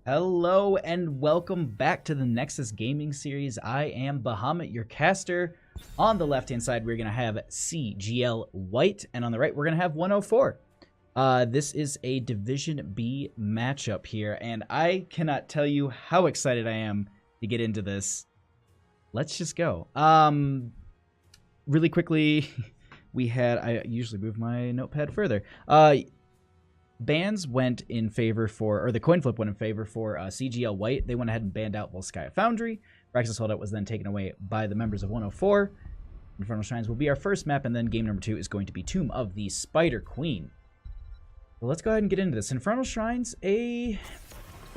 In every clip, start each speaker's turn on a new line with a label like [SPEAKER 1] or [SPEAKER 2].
[SPEAKER 1] Hello and welcome back to the Nexus Gaming Series. I am Bahamut, your caster. On the left-hand side, we're going to have CGL White, and on the right, we're going to have 104. This is a Division B matchup here, and I cannot tell you how excited I am to get into this. Let's just go. Really quickly, I usually move my notepad further. Bans went in favor for, or the coin flip went in favor for CGL White. They went ahead and banned out Volskaya Foundry. Praxis Holdout was then taken away by the members of 104. Infernal Shrines will be our first map, and then game number 2 is going to be Tomb of the Spider Queen. Well, let's go ahead and get into this. Infernal Shrines, a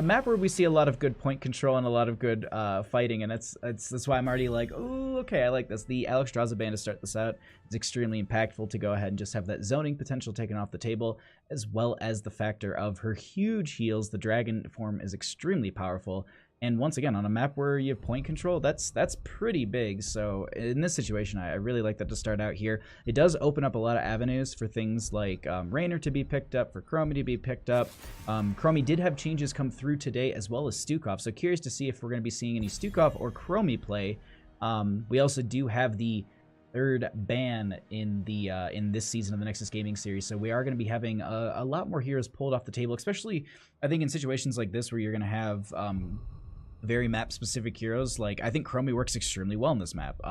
[SPEAKER 1] map where we see a lot of good point control and a lot of good fighting, and that's why I'm already like, oh, okay, I like this. The Alexstrasza ban to start this out is extremely impactful to go ahead and just have that zoning potential taken off the table, as well as the factor of her huge heals. The dragon form is extremely powerful, and once again, on a map where you have point control, that's pretty big. So in this situation, I really like that to start out here. It does open up a lot of avenues for things like Raynor to be picked up, for Chromie to be picked up. Chromie did have changes come through today, as well as Stukov, so curious to see if we're going to be seeing any Stukov or Chromie play. We also do have the third ban in this season of the Nexus Gaming Series, so we are going to be having a lot more heroes pulled off the table, especially I think in situations like this where you're going to have very map-specific heroes. Like, I think Chromie works extremely well in this map.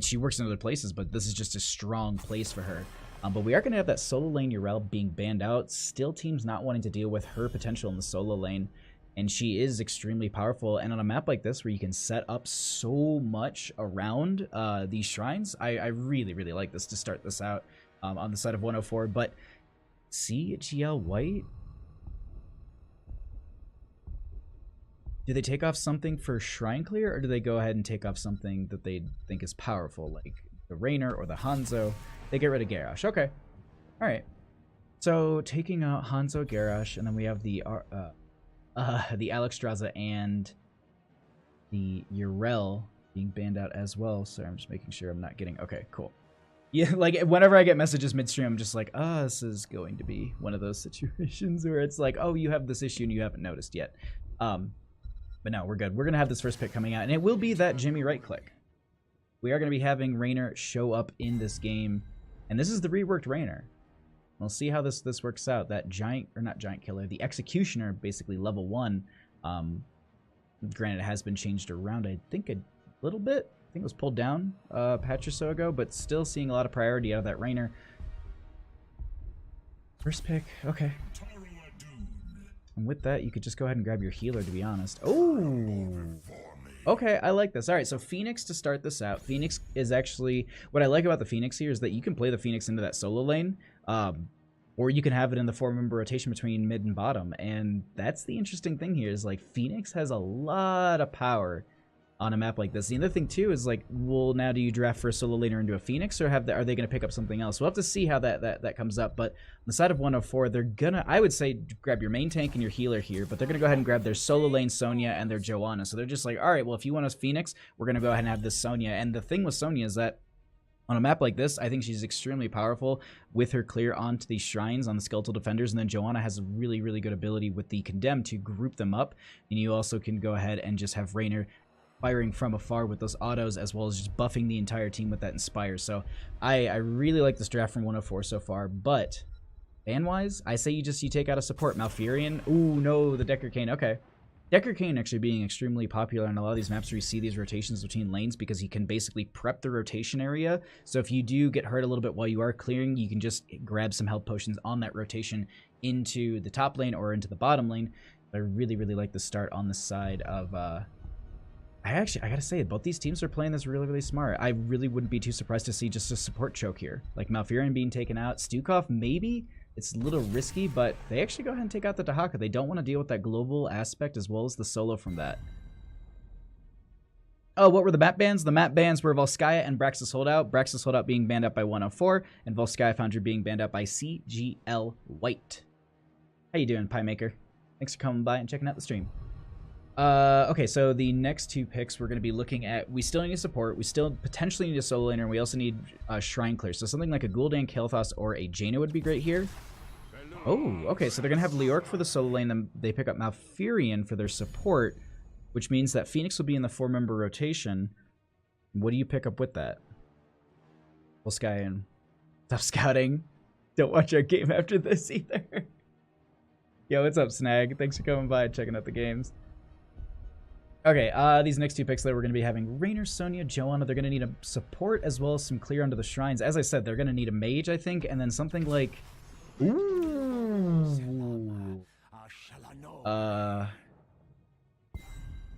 [SPEAKER 1] She works in other places, but this is just a strong place for her. But we are going to have that solo lane Yrel being banned out. Still teams not wanting to deal with her potential in the solo lane. And she is extremely powerful. And on a map like this where you can set up so much around these shrines, I really, really like this to start this out on the side of 104. But CGL White? Do they take off something for Shrine Clear, or do they go ahead and take off something that they think is powerful, like the Raynor or the Hanzo? They get rid of Garrosh. Okay. Alright. So, taking out Hanzo, Garrosh, and then we have the Alexstrasza and the Yrel being banned out as well. So I'm just making sure I'm not getting... Okay, cool. Yeah, like, whenever I get messages midstream, I'm just like, this is going to be one of those situations where it's like, oh, you have this issue and you haven't noticed yet. But no, we're good. We're going to have this first pick coming out, and it will be that Jimmy right click. We are going to be having Raynor show up in this game, and this is the reworked Raynor. We'll see how this works out. That giant, or not giant killer, the Executioner, basically level 1. Granted, it has been changed around, I think, a little bit. I think it was pulled down a patch or so ago, but still seeing a lot of priority out of that Raynor. First pick, okay. And with that, you could just go ahead and grab your healer, to be honest. Oh! Okay, I like this. Alright, so Phoenix to start this out. Phoenix is actually... What I like about the Phoenix here is that you can play the Phoenix into that solo lane, or you can have it in the 4-member rotation between mid and bottom. And that's the interesting thing here, is like Phoenix has a lot of power on a map like this. The other thing too is like, well, now do you draft for a solo laner into a Phoenix, or are they going to pick up something else? We'll have to see how that comes up. But on the side of 104, they're gonna, I would say, grab your main tank and your healer here, but they're gonna go ahead and grab their solo lane Sonya and their Joanna. So they're just like, all right, well, if you want us Phoenix, we're gonna go ahead and have this Sonya. And the thing with Sonya is that on a map like this, I think she's extremely powerful with her clear onto these shrines on the skeletal defenders, and then Joanna has a really, really good ability with the Condemn to group them up, and you also can go ahead and just have Raynor firing from afar with those autos, as well as just buffing the entire team with that Inspire. So I really like this draft from 104 so far, but ban-wise, I say you take out a support. Malfurion, ooh, no, the Decker Cane, okay. Decker Cane actually being extremely popular on a lot of these maps where you see these rotations between lanes, because he can basically prep the rotation area. So if you do get hurt a little bit while you are clearing, you can just grab some health potions on that rotation into the top lane or into the bottom lane. I really, really like the start on the side of... I gotta say, both these teams are playing this really, really smart. I really wouldn't be too surprised to see just a support choke here. Like Malfurion being taken out. Stukov, maybe. It's a little risky, but they actually go ahead and take out the Dahaka. They don't want to deal with that global aspect as well as the solo from that. Oh, what were the map bans? The map bans were Volskaya and Praxis Holdout. Praxis Holdout being banned out by 104, and Volskaya Foundry being banned out by CGL White. How you doing, Pie Maker? Thanks for coming by and checking out the stream. Okay, so the next two picks we're going to be looking at, we still need support, we still potentially need a solo laner, and we also need Shrine Clear. So something like a Gul'dan, Kael'thas, or a Jaina would be great here. Oh, okay, so they're going to have Leoric for the solo lane, then they pick up Malfurion for their support, which means that Phoenix will be in the 4-member rotation. What do you pick up with that? Full Sky and stop scouting. Don't watch our game after this either. Yo, what's up, Snag? Thanks for coming by and checking out the games. Okay, these next 2 picks that we're going to be having Raynor, Sonya, Joanna. They're going to need a support as well as some clear under the shrines. As I said, they're going to need a mage, I think, and then something like... Ooh.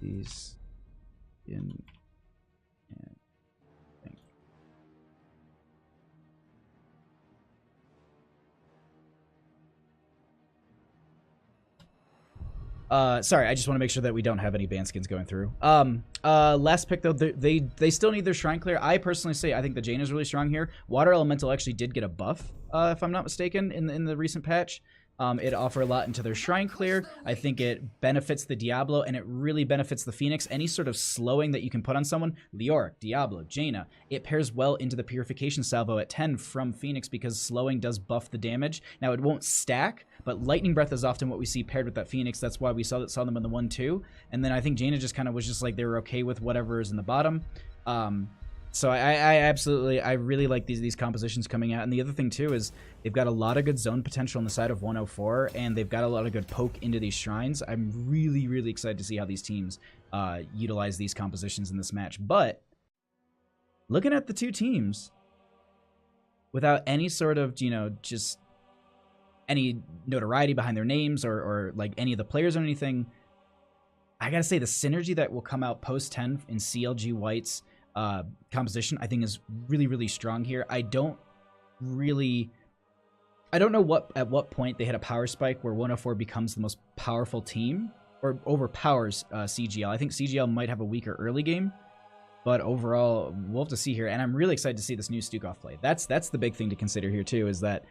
[SPEAKER 1] These in... Sorry, I just want to make sure that we don't have any ban skins going through. Last pick though, they still need their shrine clear. I personally say I think the Jaina is really strong here. Water Elemental actually did get a buff, if I'm not mistaken, in the recent patch. It offer a lot into their shrine clear. I think it benefits the Diablo, and it really benefits the Phoenix. Any sort of slowing that you can put on someone, Leoric, Diablo, Jaina, it pairs well into the Purification Salvo at 10 from Phoenix because slowing does buff the damage. Now, it won't stack, but Lightning Breath is often what we see paired with that Phoenix. That's why we saw them in the 1-2. And then I think Jaina just kind of was just like they were okay with whatever is in the bottom. So I really like these compositions coming out. And the other thing too is they've got a lot of good zone potential on the side of 104, and they've got a lot of good poke into these shrines. I'm really, really excited to see how these teams utilize these compositions in this match. But looking at the 2 teams, without any sort of, just any notoriety behind their names or like any of the players or anything, I gotta say the synergy that will come out post 10 in CLG White's composition I think is really, really strong here. I don't know at what point they hit a power spike where 104 becomes the most powerful team or overpowers CGL. I think CGL might have a weaker early game, but overall we'll have to see here. And I'm really excited to see this new Stukov play. That's the big thing to consider here too, is that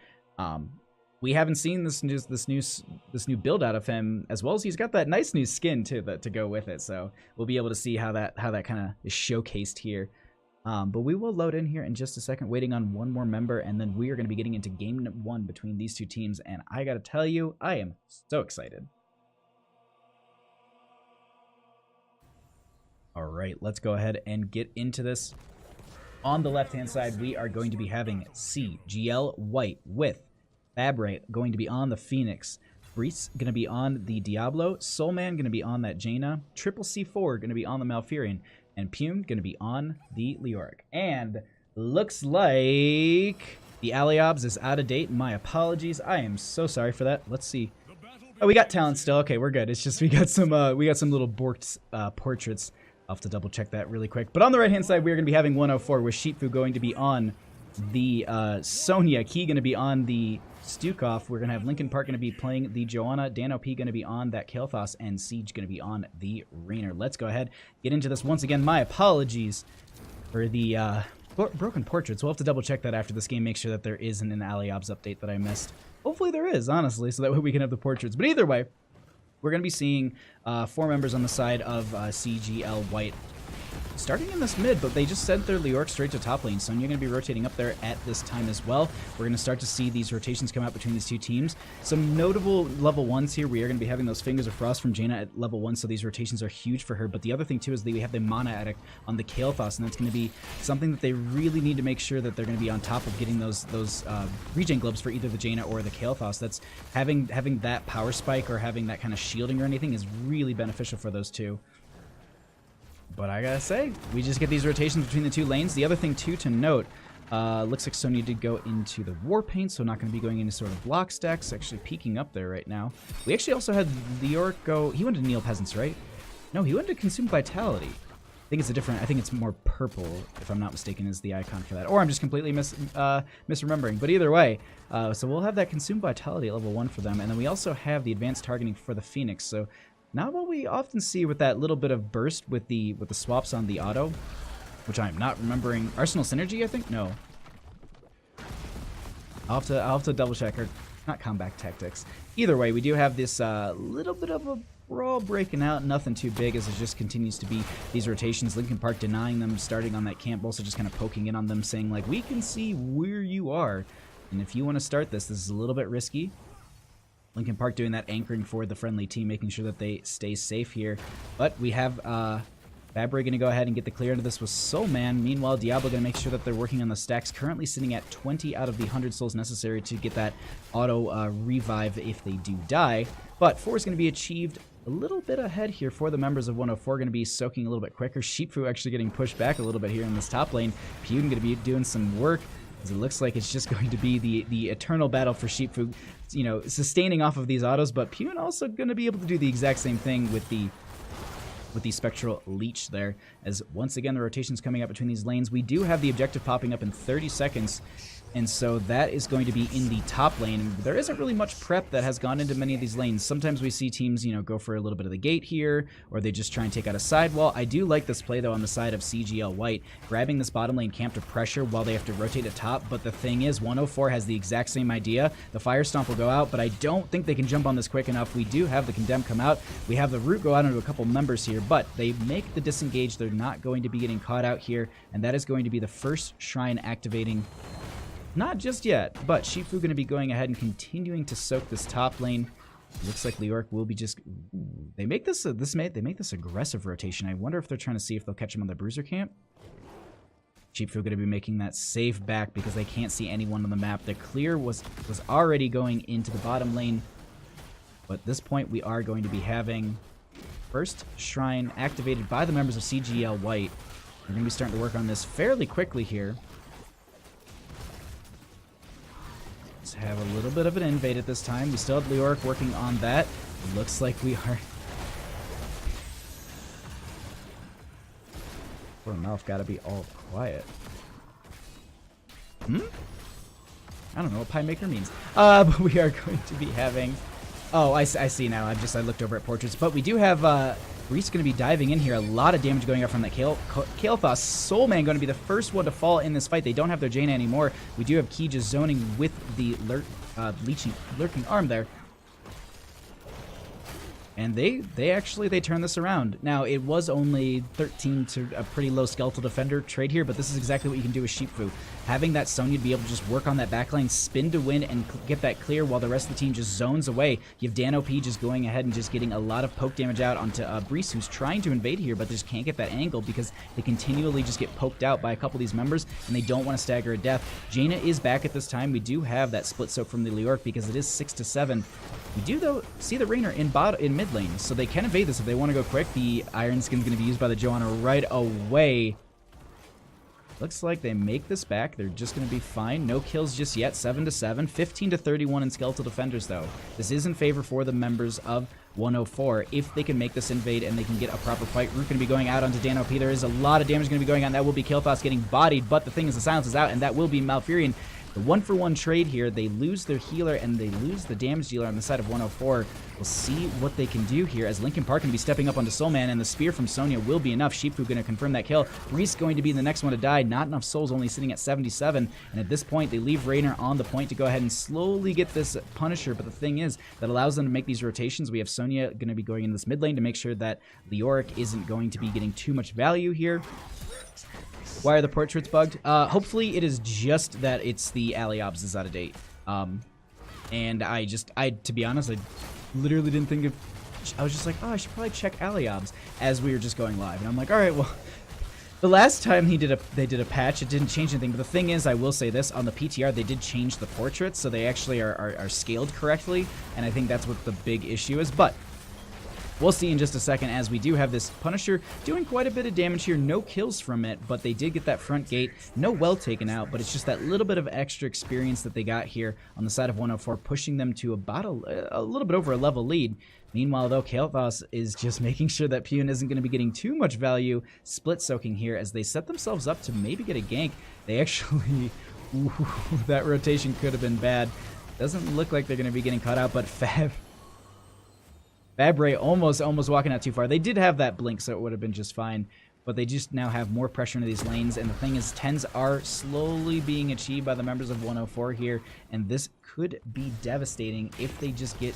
[SPEAKER 1] we haven't seen this new build out of him, as well as he's got that nice new skin too to go with it. So we'll be able to see how that kind of is showcased here. But we will load in here in just a second, waiting on one more member, and then we are going to be getting into game 1 between these 2 teams. And I got to tell you, I am so excited. All right, let's go ahead and get into this. On the left-hand side, we are going to be having CGL White with Fabrate going to be on the Phoenix, Brees going to be on the Diablo, Soulman going to be on that Jaina, Triple C4 going to be on the Malfurion, and Pume going to be on the Leoric. And looks like the Aliobs is out of date. My apologies. I am so sorry for that. Let's see. Oh, we got talent still. Okay, we're good. It's just we got some little borked portraits. I'll have to double check that really quick. But on the right hand side, we're going to be having 104 with Sheepfu going to be on the Sonya, Key going to be on the Stukov. We're going to have Linkin Park going to be playing the Joanna, Dan OP going to be on that Kael'thas, and Siege going to be on the Raynor. Let's go ahead, get into this once again. My apologies for the broken portraits. We'll have to double check that after this game, make sure that there isn't an Aliobs update that I missed. Hopefully there is, honestly, so that way we can have the portraits. But either way, we're going to be seeing 4 members on the side of CGL White starting in this mid, but they just sent their Leoric straight to top lane, so you're going to be rotating up there at this time as well. We're going to start to see these rotations come out between these 2 teams. Some notable level 1s here. We are going to be having those Fingers of Frost from Jaina at level 1, so these rotations are huge for her. But the other thing too is that we have the Mana Addict on the Kael'thas, and that's going to be something that they really need to make sure that they're going to be on top of getting those regen globes for either the Jaina or the Kael'thas. That's having that power spike or having that kind of shielding or anything is really beneficial for those 2. But I gotta say, we just get these rotations between the 2 lanes. The other thing, too, to note, looks like Sonya did go into the War Paint, so not going to be going into sort of block stacks. Actually peeking up there right now. We actually also had Leoric go... He went to Neil Peasants, right? No, he went to Consume Vitality. I think it's a different... I think it's more purple, if I'm not mistaken, is the icon for that. Or I'm just completely misremembering. But either way, so we'll have that Consume Vitality at level 1 for them. And then we also have the Advanced Targeting for the Phoenix, so... Not what we often see with that little bit of burst with the swaps on the auto, which I'm not remembering. Arsenal Synergy, I think? No. I'll have to double check, or not Combat Tactics. Either way, we do have this little bit of a brawl breaking out. Nothing too big, as it just continues to be these rotations. Linkin Park denying them starting on that camp, also just kind of poking in on them, saying like, we can see where you are, and if you want to start this is a little bit risky. Lincoln Park doing that anchoring for the friendly team, making sure that they stay safe here. But we have Fabry going to go ahead and get the clear into this with Soul Man. Meanwhile, Diablo going to make sure that they're working on the stacks, currently sitting at 20 out of the 100 souls necessary to get that auto revive if they do die. But 4 is going to be achieved a little bit ahead here for the members of 104, going to be soaking a little bit quicker. Sheepfu actually getting pushed back a little bit here in this top lane. Pune going to be doing some work, as it looks like it's just going to be the eternal battle for Sheepfu, you know, sustaining off of these autos, but Pune also going to be able to do the exact same thing with the Spectral Leech there, as once again the rotation's coming up between these lanes. We do have the objective popping up in 30 seconds, and so that is going to be in the top lane. There isn't really much prep that has gone into many of these lanes. Sometimes we see teams, you know, go for a little bit of the gate here, or they just try and take out a sidewall. I do like this play, though, on the side of CGL White, grabbing this bottom lane camp to pressure while they have to rotate at top. But the thing is, 104 has the exact same idea. The Fire Stomp will go out, but I don't think they can jump on this quick enough. We do have the Condemn come out. We have the Root go out into a couple members here, but they make the disengage. They're not going to be getting caught out here, and that is going to be the first Shrine activating. Not just yet, but Shifu going to be going ahead and continuing to soak this top lane. Looks like Leoric will be just... They make this aggressive rotation. I wonder if they're trying to see if they'll catch him on the Bruiser camp. Shifu going to be making that save back because they can't see anyone on the map. The clear was already going into the bottom lane, but at this point we are going to be having first Shrine activated by the members of CGL White. We're going to be starting to work on this fairly quickly here. Let's have a little bit of an invade at this time. We still have Leoric working on that. It looks like we are... Poor mouth gotta be all quiet. I don't know what Pie Maker means. But we are going to be having... Oh, I see now. I looked over at portraits. But we do have... Reese going to be diving in here. A lot of damage going up from that Kael'thas. Soul Man going to be the first one to fall in this fight. They don't have their Jaina anymore. We do have Ki just zoning with the lurking arm there. And they actually turn this around. Now, it was only 13 to a pretty low Skeletal Defender trade here, but this is exactly what you can do with Sheepfu. Having that Sonya to be able to just work on that backline, spin to win, and get that clear while the rest of the team just zones away. You have Dan OP just going ahead and just getting a lot of poke damage out onto Brees, who's trying to invade here, but they just can't get that angle because they continually just get poked out by a couple of these members, and they don't want to stagger a death. Jaina is back at this time. We do have that split soak from the Leoric because it is 6 to 7. We do, though, see the Raynor in mid lane, so they can evade this if they want to go quick. The Iron Skin's going to be used by the Johanna right away. Looks like they make this back. They're just going to be fine. No kills just yet. 7 to 7. 15 to 31 in Skeletal Defenders, though. This is in favor for the members of 104. If they can make this invade and they can get a proper fight, Root going to be going out onto Dan OP. There is a lot of damage going to be going on. That will be Kael'thas getting bodied, but the thing is the silence is out, and that will be Malfurion. The 1-for-1 trade here, they lose their healer and they lose the damage dealer on the side of 104. We'll see what they can do here as Lincoln Park can be stepping up onto Soul Man, and the spear from Sonya will be enough. Sheepfu going to confirm that kill. Reese going to be the next one to die. Not enough souls, only sitting at 77. And at this point, they leave Raynor on the point to go ahead and slowly get this Punisher. But the thing is, that allows them to make these rotations. We have Sonya going to be going in this mid lane to make sure that Leoric isn't going to be getting too much value here. Why are the portraits bugged? Hopefully it is just that it's the Aliobs is out of date. And to be honest, I literally didn't think of... I was just like, oh, I should probably check Aliobs as we were just going live. And I'm like, all right, well... The last time they did a patch, it didn't change anything. But the thing is, I will say this, on the PTR, they did change the portraits, so they actually are scaled correctly. And I think that's what the big issue is. But... we'll see in just a second, as we do have this Punisher doing quite a bit of damage here. No kills from it, but they did get that front gate. No well taken out, but it's just that little bit of extra experience that they got here on the side of 104, pushing them to about a little bit over a level lead. Meanwhile, though, Kael'thas is just making sure that Pune isn't going to be getting too much value, split soaking here as they set themselves up to maybe get a gank. They actually... ooh, that rotation could have been bad. Doesn't look like they're going to be getting caught out, but Fabry almost walking out too far. They did have that blink, so it would have been just fine. But they just now have more pressure into these lanes. And the thing is, 10s are slowly being achieved by the members of 104 here. And this could be devastating if they just get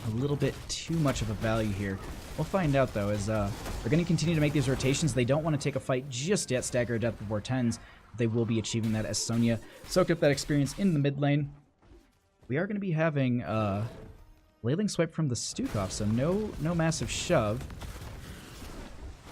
[SPEAKER 1] a little bit too much of a value here. We'll find out, though, as they're going to continue to make these rotations. They don't want to take a fight just yet, stagger a death before 10s. They will be achieving that as Sonya soaked up that experience in the mid lane. We are going to be having... Flailing Swipe from the Stukov, so no massive shove.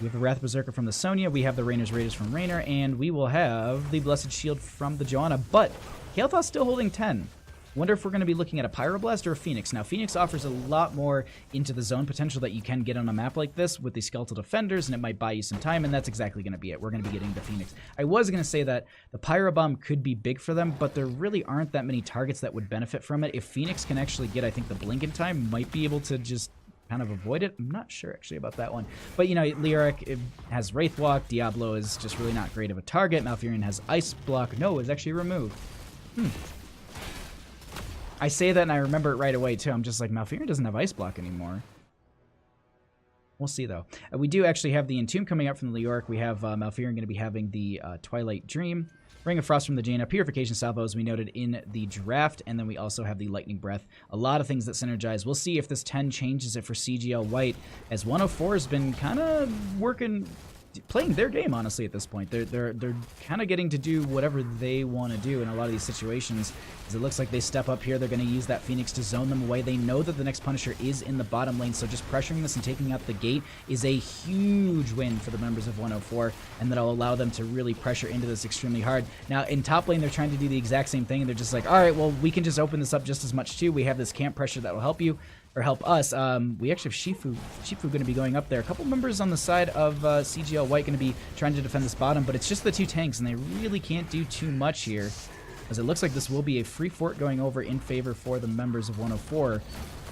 [SPEAKER 1] We have the Wrath Berserker from the Sonya, we have the Rainer's Raiders from Rainer, and we will have the Blessed Shield from the Joanna, but Kael'thas still holding 10. Wonder if we're going to be looking at a Pyroblast or a Phoenix. Now, Phoenix offers a lot more into the zone potential that you can get on a map like this with the Skeletal Defenders, and it might buy you some time, and that's exactly going to be it. We're going to be getting the Phoenix. I was going to say that the Pyro Bomb could be big for them, but there really aren't that many targets that would benefit from it. If Phoenix can actually get, I think, the blink in time, might be able to just kind of avoid it. I'm not sure, actually, about that one. But, you know, Lyric has Wraithwalk. Diablo is just really not great of a target. Malfurion has Ice Block. No, it's actually removed. I say that and I remember it right away, too. I'm just like, Malfurion doesn't have Ice Block anymore. We'll see, though. We do actually have the Entomb coming up from the Leoric. We have Malfurion going to be having the Twilight Dream. Ring of Frost from the Jaina. Purification Salvo, as we noted in the draft. And then we also have the Lightning Breath. A lot of things that synergize. We'll see if this 10 changes it for CGL White, as 104 has been kind of playing their game, honestly, at this point. They're kind of getting to do whatever they want to do in a lot of these situations. As it looks like they step up here, they're going to use that Phoenix to zone them away. They know that the next Punisher is in the bottom lane, so just pressuring this and taking out the gate is a huge win for the members of 104, and that'll allow them to really pressure into this extremely hard. Now, in top lane, they're trying to do the exact same thing, and they're just like, all right, well, we can just open this up just as much, too. We have this camp pressure that will help you. Or help us. We actually have Shifu going to be going up there. A couple members on the side of CGL White going to be trying to defend this bottom, but it's just the two tanks, and they really can't do too much here, as it looks like this will be a free fort going over in favor for the members of 104.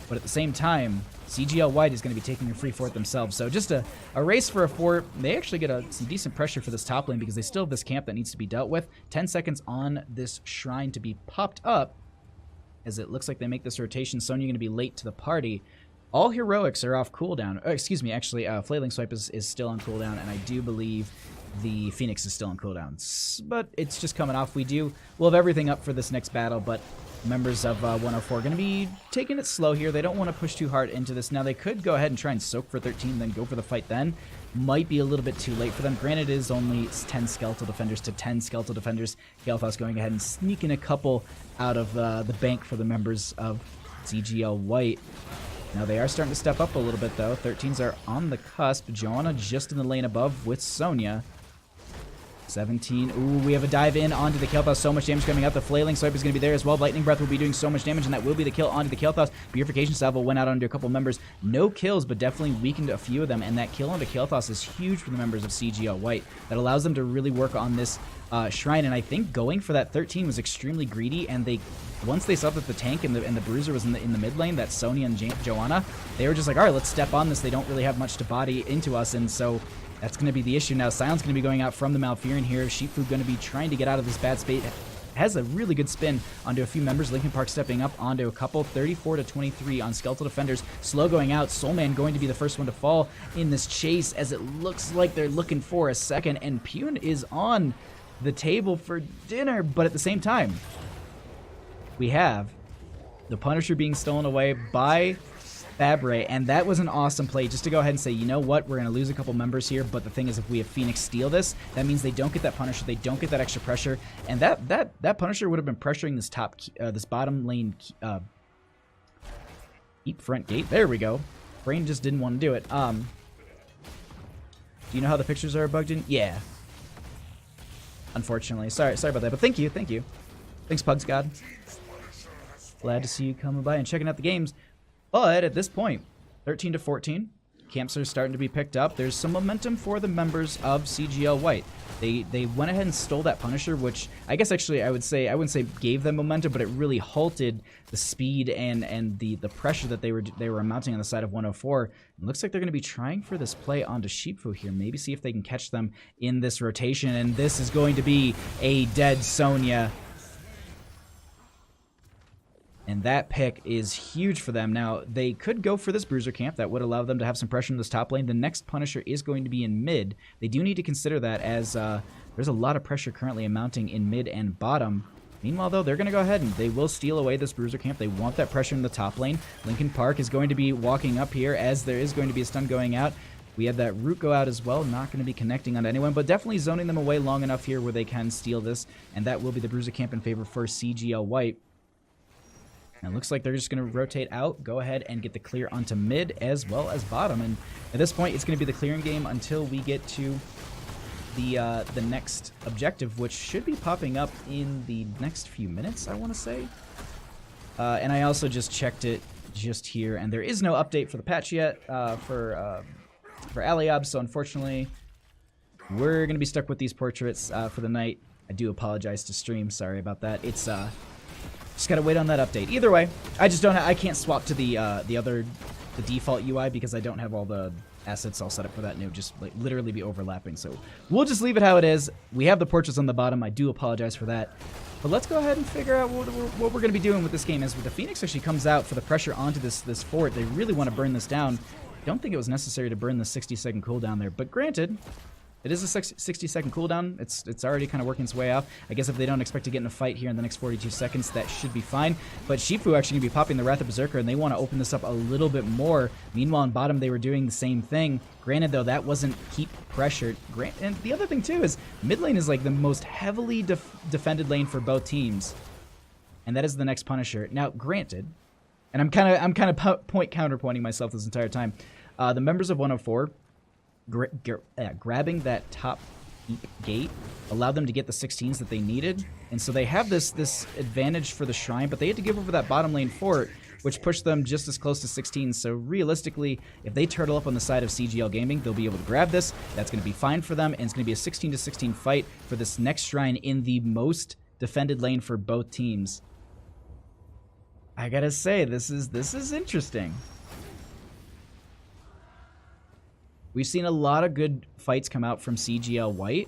[SPEAKER 1] But at the same time, CGL White is going to be taking a free fort themselves. So just a race for a fort. They actually get some decent pressure for this top lane because they still have this camp that needs to be dealt with. 10 seconds on this shrine to be popped up, as it looks like they make this rotation. Sonya going to be late to the party. All heroics are off cooldown. Oh, excuse me, actually, Flailing Swipe is still on cooldown, and I do believe the Phoenix is still on cooldown. But it's just coming off. We'll have everything up for this next battle, but members of 104 are going to be taking it slow here. They don't want to push too hard into this. Now, they could go ahead and try and soak for 13, then go for the fight then. Might be a little bit too late for them. Granted, it is only 10 Skeletal Defenders to 10 Skeletal Defenders. Kael'thas going ahead and sneaking a couple out of the bank for the members of CGL White. Now, they are starting to step up a little bit, though. 13s are on the cusp. Joanna just in the lane above with Sonya. 17. Ooh, we have a dive in onto the Kael'thas. So much damage coming out. The Flailing Swipe is going to be there as well. Lightning Breath will be doing so much damage, and that will be the kill onto the Kael'thas. Purification Salvo went out onto a couple members. No kills, but definitely weakened a few of them, and that kill onto Kael'thas is huge for the members of CGL White. That allows them to really work on this shrine, and I think going for that 13 was extremely greedy, and once they saw that the tank and the bruiser was in the mid lane, that Sonya and Joanna, they were just like, all right, let's step on this. They don't really have much to body into us, and so that's going to be the issue now. Silence going to be going out from the Malfurion here. Shifu going to be trying to get out of this bad spate. Has a really good spin onto a few members. Linkin Park stepping up onto a couple. 34-23 on Skeletal Defenders. Slow going out. Soulman going to be the first one to fall in this chase, as it looks like they're looking for a second. And Pune is on the table for dinner. But at the same time, we have the Punisher being stolen away by Fabre, and that was an awesome play just to go ahead and say, you know what, we're going to lose a couple members here, but the thing is, if we have Phoenix steal this, that means they don't get that Punisher, they don't get that extra pressure, and that Punisher would have been pressuring this bottom lane keep front gate. There we go. Brain just didn't want to do it. Do you know how the pictures are bugged in? Yeah. Unfortunately. Sorry about that, but thank you. Thanks, Pugs God. Glad to see you coming by and checking out the games. But at this point, 13-14, camps are starting to be picked up. There's some momentum for the members of CGL White. They went ahead and stole that Punisher, which I guess actually I wouldn't say gave them momentum, but it really halted the speed and the pressure that they were mounting on the side of 104. It looks like they're going to be trying for this play onto Sheepfu here. Maybe see if they can catch them in this rotation, and this is going to be a dead Sonya. And that pick is huge for them. Now, they could go for this Bruiser camp. That would allow them to have some pressure in this top lane. The next Punisher is going to be in mid. They do need to consider that, as there's a lot of pressure currently mounting in mid and bottom. Meanwhile, though, they're going to go ahead and they will steal away this Bruiser camp. They want that pressure in the top lane. Linkin Park is going to be walking up here, as there is going to be a stun going out. We had that root go out as well, not going to be connecting on anyone, but definitely zoning them away long enough here where they can steal this, and that will be the Bruiser camp in favor for CGL White. And it looks like they're just going to rotate out, go ahead and get the clear onto mid as well as bottom. And at this point, it's going to be the clearing game until we get to the next objective, which should be popping up in the next few minutes, I want to say. And I also just checked it just here, and there is no update for the patch yet for Aliab, so unfortunately, we're going to be stuck with these portraits for the night. I do apologize to stream, sorry about that. It's just gotta wait on that update. Either way, I can't swap to the default UI because I don't have all the assets all set up for that, and it would just like literally be overlapping. So we'll just leave it how it is. We have the portraits on the bottom. I do apologize for that. But let's go ahead and figure out what we're going to be doing with this game. As the Phoenix actually comes out for the pressure onto this fort, they really want to burn this down. Don't think it was necessary to burn the 60-second cooldown there, but granted, it is a 60-second cooldown. It's already kind of working its way out. I guess if they don't expect to get in a fight here in the next 42 seconds, that should be fine. But Shifu actually going to be popping the Wrath of Berserker, and they want to open this up a little bit more. Meanwhile, in bottom, they were doing the same thing. Granted, though, that wasn't keep pressured. And the other thing, too, is mid lane is like the most heavily defended lane for both teams. And that is the next Punisher. Now, granted, and I'm kind of counterpointing myself this entire time, the members of 104... grabbing that top gate allowed them to get the 16s that they needed, and so they have this advantage for the shrine, but they had to give over that bottom lane fort, which pushed them just as close to 16. So realistically, if they turtle up on the side of CGL Gaming, they'll be able to grab this. That's going to be fine for them, and it's going to be a 16-16 fight for this next shrine in the most defended lane for both teams. I gotta say, this is interesting. We've seen a lot of good fights come out from CGL White,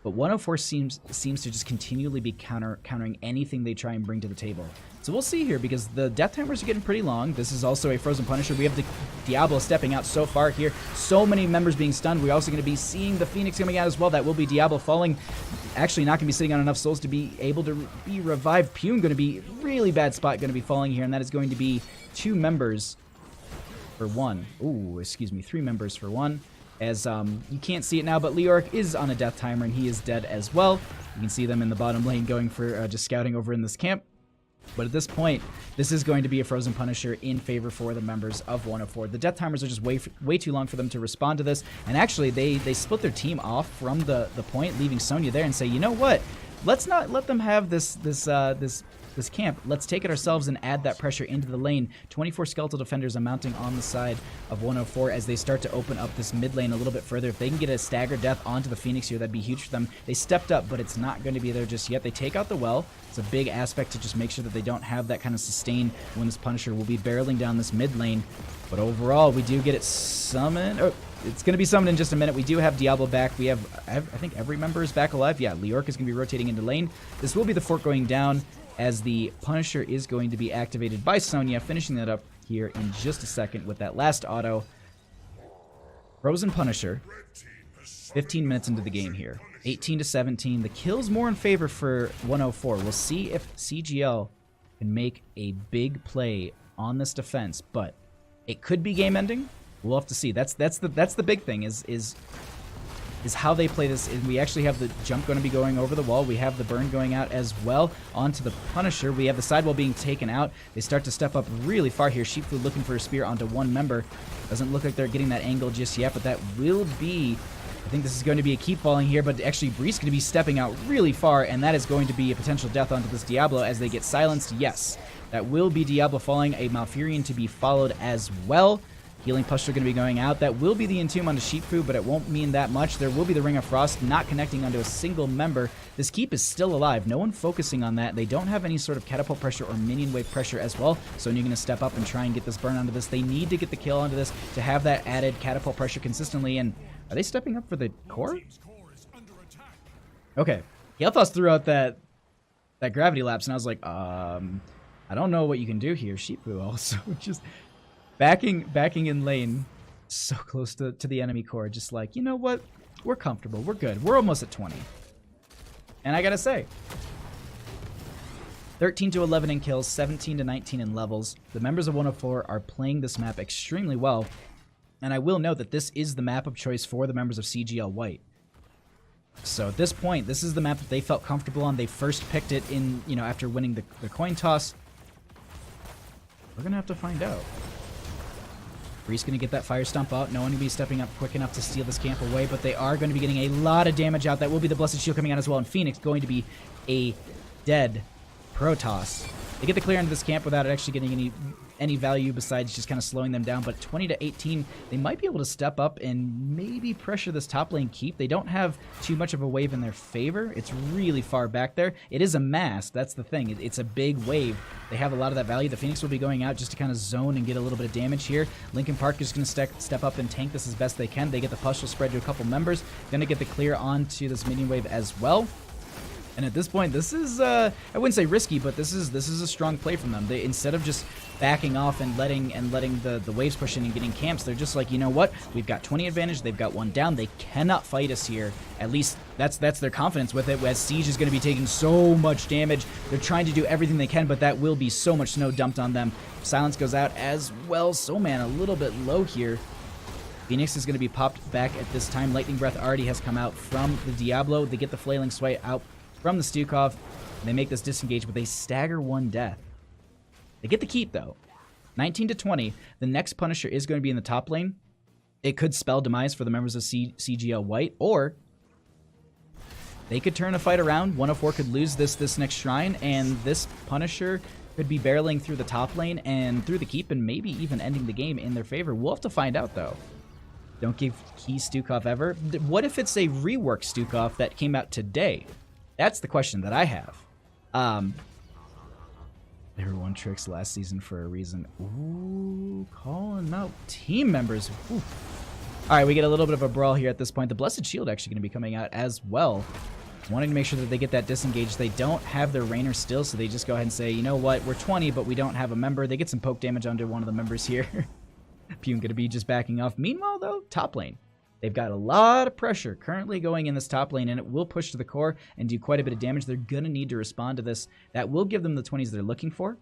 [SPEAKER 1] but 104 seems to just continually be countering anything they try and bring to the table. So we'll see here, because the death timers are getting pretty long. This is also a Frozen Punisher. We have the Diablo stepping out so far here. So many members being stunned. We're also going to be seeing the Phoenix coming out as well. That will be Diablo falling. Actually not going to be sitting on enough souls to be able to be revived. Pune going to be really bad spot going to be falling here, and that is going to be 2 members for 1. Ooh, excuse me, 3 members for 1. As you can't see it now, but Leoric is on a death timer, and he is dead as well. You can see them in the bottom lane going for just scouting over in this camp. But at this point, this is going to be a Frozen Punisher in favor for the members of 104. The death timers are just way too long for them to respond to this. And actually, they split their team off from the point, leaving Sonya there and say, you know what? Let's not let them have this camp. Let's take it ourselves and add that pressure into the lane. 24 skeletal defenders are mounting on the side of 104 as they start to open up this mid lane a little bit further. If they can get a staggered death onto the Phoenix here, that'd be huge for them. They stepped up, but it's not going to be there just yet. They take out the well. It's a big aspect to just make sure that they don't have that kind of sustain when this Punisher will be barreling down this mid lane. But overall, we do get it summoned. Oh, it's going to be summoned in just a minute. We do have Diablo back. We have, I think every member is back alive. Yeah, Leoric is going to be rotating into lane. This will be the fort going down, as the Punisher is going to be activated by Sonya, finishing that up here in just a second with that last auto. Frozen Punisher, 15 minutes into the game here. 18-17. The kill's more in favor for 104. We'll see if CGL can make a big play on this defense, but it could be game ending. We'll have to see. That's the big thing is how they play this. And we actually have the jump going to be going over the wall. We have the burn going out as well onto the Punisher. We have the sidewall being taken out. They start to step up really far here. Sheepfood looking for a spear onto 1 member. Doesn't look like they're getting that angle just yet, but that will be... I think this is going to be a keep falling here, but actually Breeze going to be stepping out really far, and that is going to be a potential death onto this Diablo as they get silenced. Yes, that will be Diablo falling. A Malfurion to be followed as well. Healing Puster going to be going out. That will be the Entomb onto Sheepfu, but it won't mean that much. There will be the Ring of Frost not connecting onto a single member. This keep is still alive. No one focusing on that. They don't have any sort of catapult pressure or minion wave pressure as well. So you're going to step up and try and get this burn onto this. They need to get the kill onto this to have that added catapult pressure consistently. And are they stepping up for the core? Okay. Yelthos threw out that gravity lapse, and I was like, I don't know what you can do here. Sheepfu also just... Backing in lane, so close to the enemy core, just like, you know what? We're comfortable. We're good. We're almost at 20. And I gotta say, 13-11 in kills, 17-19 in levels. The members of 104 are playing this map extremely well. And I will note that this is the map of choice for the members of CGL White. So at this point, this is the map that they felt comfortable on. They first picked it in, after winning the coin toss. We're going to have to find out. Bree's going to get that fire stomp out. No one will be stepping up quick enough to steal this camp away, but they are going to be getting a lot of damage out. That will be the Blessed Shield coming out as well, and Phoenix going to be a dead Protoss. They get the clear into this camp without actually getting any value besides just kind of slowing them down, but 20 to 18, they might be able to step up and maybe pressure this top lane keep. They don't have too much of a wave in their favor. It's really far back there. It is a mass. That's the thing. It's a big wave. They have a lot of that value. The Phoenix will be going out just to kind of zone and get a little bit of damage here. Linkin Park is going to step up and tank this as best they can. They get the pustule spread to a couple members. Going to get the clear onto this minion wave as well. And at this point, this is, I wouldn't say risky, but this is a strong play from them. They, instead of just backing off and letting the waves push in and getting camps, they're just like, you know what? We've got 20 advantage. They've got 1 down. They cannot fight us here. At least that's their confidence with it, as Siege is going to be taking so much damage. They're trying to do everything they can, but that will be so much snow dumped on them. Silence goes out as well. So, man, a little bit low here. Phoenix is going to be popped back at this time. Lightning Breath already has come out from the Diablo. They get the Flailing Sway out from the Stukov. They make this disengage, but they stagger 1 death. They get the keep, though. 19 to 20. The next Punisher is going to be in the top lane. It could spell demise for the members of CGL White, or they could turn a fight around. 104 could lose this next shrine, and this Punisher could be barreling through the top lane and through the keep, and maybe even ending the game in their favor. We'll have to find out, though. Don't give key Stukov ever. What if it's a rework Stukov that came out today? That's the question that I have. Everyone tricks last season for a reason. Ooh, calling out team members. Ooh. All right, we get a little bit of a brawl here at this point. The Blessed Shield actually going to be coming out as well. Wanting to make sure that they get that disengaged. They don't have their Rainer still, so they just go ahead and say, you know what, we're 20, but we don't have a member. They get some poke damage onto one of the members here. Pune going to be just backing off. Meanwhile, though, top lane. They've got a lot of pressure currently going in this top lane, and it will push to the core and do quite a bit of damage. They're going to need to respond to this. That will give them the 20s they're looking for.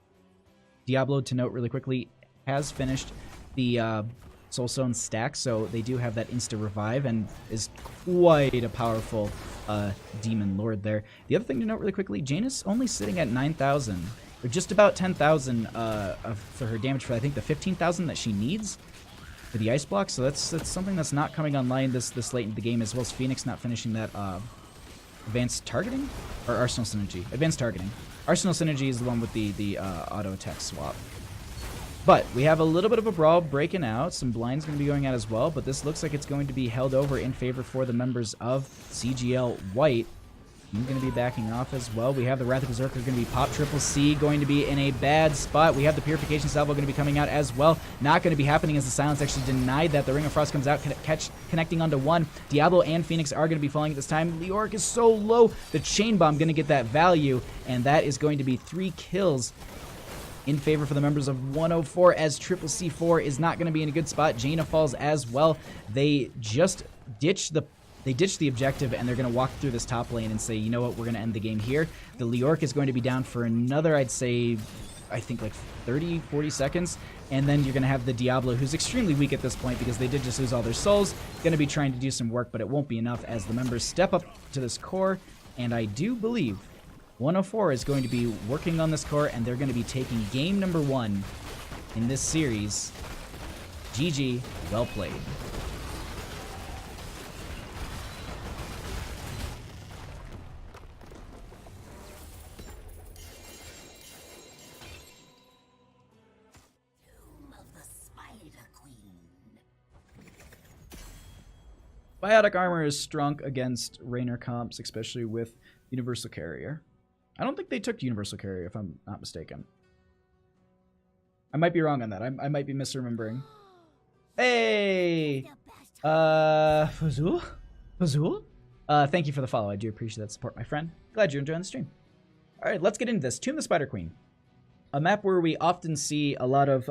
[SPEAKER 1] Diablo, to note really quickly, has finished the Soulstone stack, so they do have that insta-revive and is quite a powerful demon lord there. The other thing to note really quickly, Janus only sitting at 9,000, or just about 10,000 for her damage for, I think, the 15,000 that she needs for the ice block, so that's something that's not coming online this late in the game, as well as Phoenix not finishing that advanced targeting or arsenal synergy. Advanced targeting. Arsenal synergy is the one with the auto attack swap. But we have a little bit of a brawl breaking out. Some blinds going to be going out as well, but this looks like it's going to be held over in favor for the members of CGL White. I'm going to be backing off as well. We have the Wrath of Berserker going to be pop. Triple C going to be in a bad spot. We have the Purification Salvo going to be coming out as well. Not going to be happening as the Silence actually denied that. The Ring of Frost comes out, connecting onto 1. Diablo and Phoenix are going to be falling at this time. Leoric is so low. The Chain Bomb going to get that value, and that is going to be 3 kills in favor for the members of 104, as Triple C4 is not going to be in a good spot. Jaina falls as well. They just ditch the objective, and they're going to walk through this top lane and say, you know what, we're going to end the game here. The Leoric is going to be down for another, I'd say, I think like 30, 40 seconds. And then you're going to have the Diablo, who's extremely weak at this point because they did just lose all their souls. Going to be trying to do some work, but it won't be enough as the members step up to this core. And I do believe 104 is going to be working on this core, and they're going to be taking game number 1 in this series. GG, well played. Biotic armor is strong against Rainer comps, especially with Universal Carrier. I don't think they took Universal Carrier, if I'm not mistaken. I might be wrong on that. I might be misremembering. Hey! Fazul? Fazul? Thank you for the follow. I do appreciate that support, my friend. Glad you're enjoying the stream. Alright, let's get into this. Tomb of the Spider Queen. A map where we often see a lot of...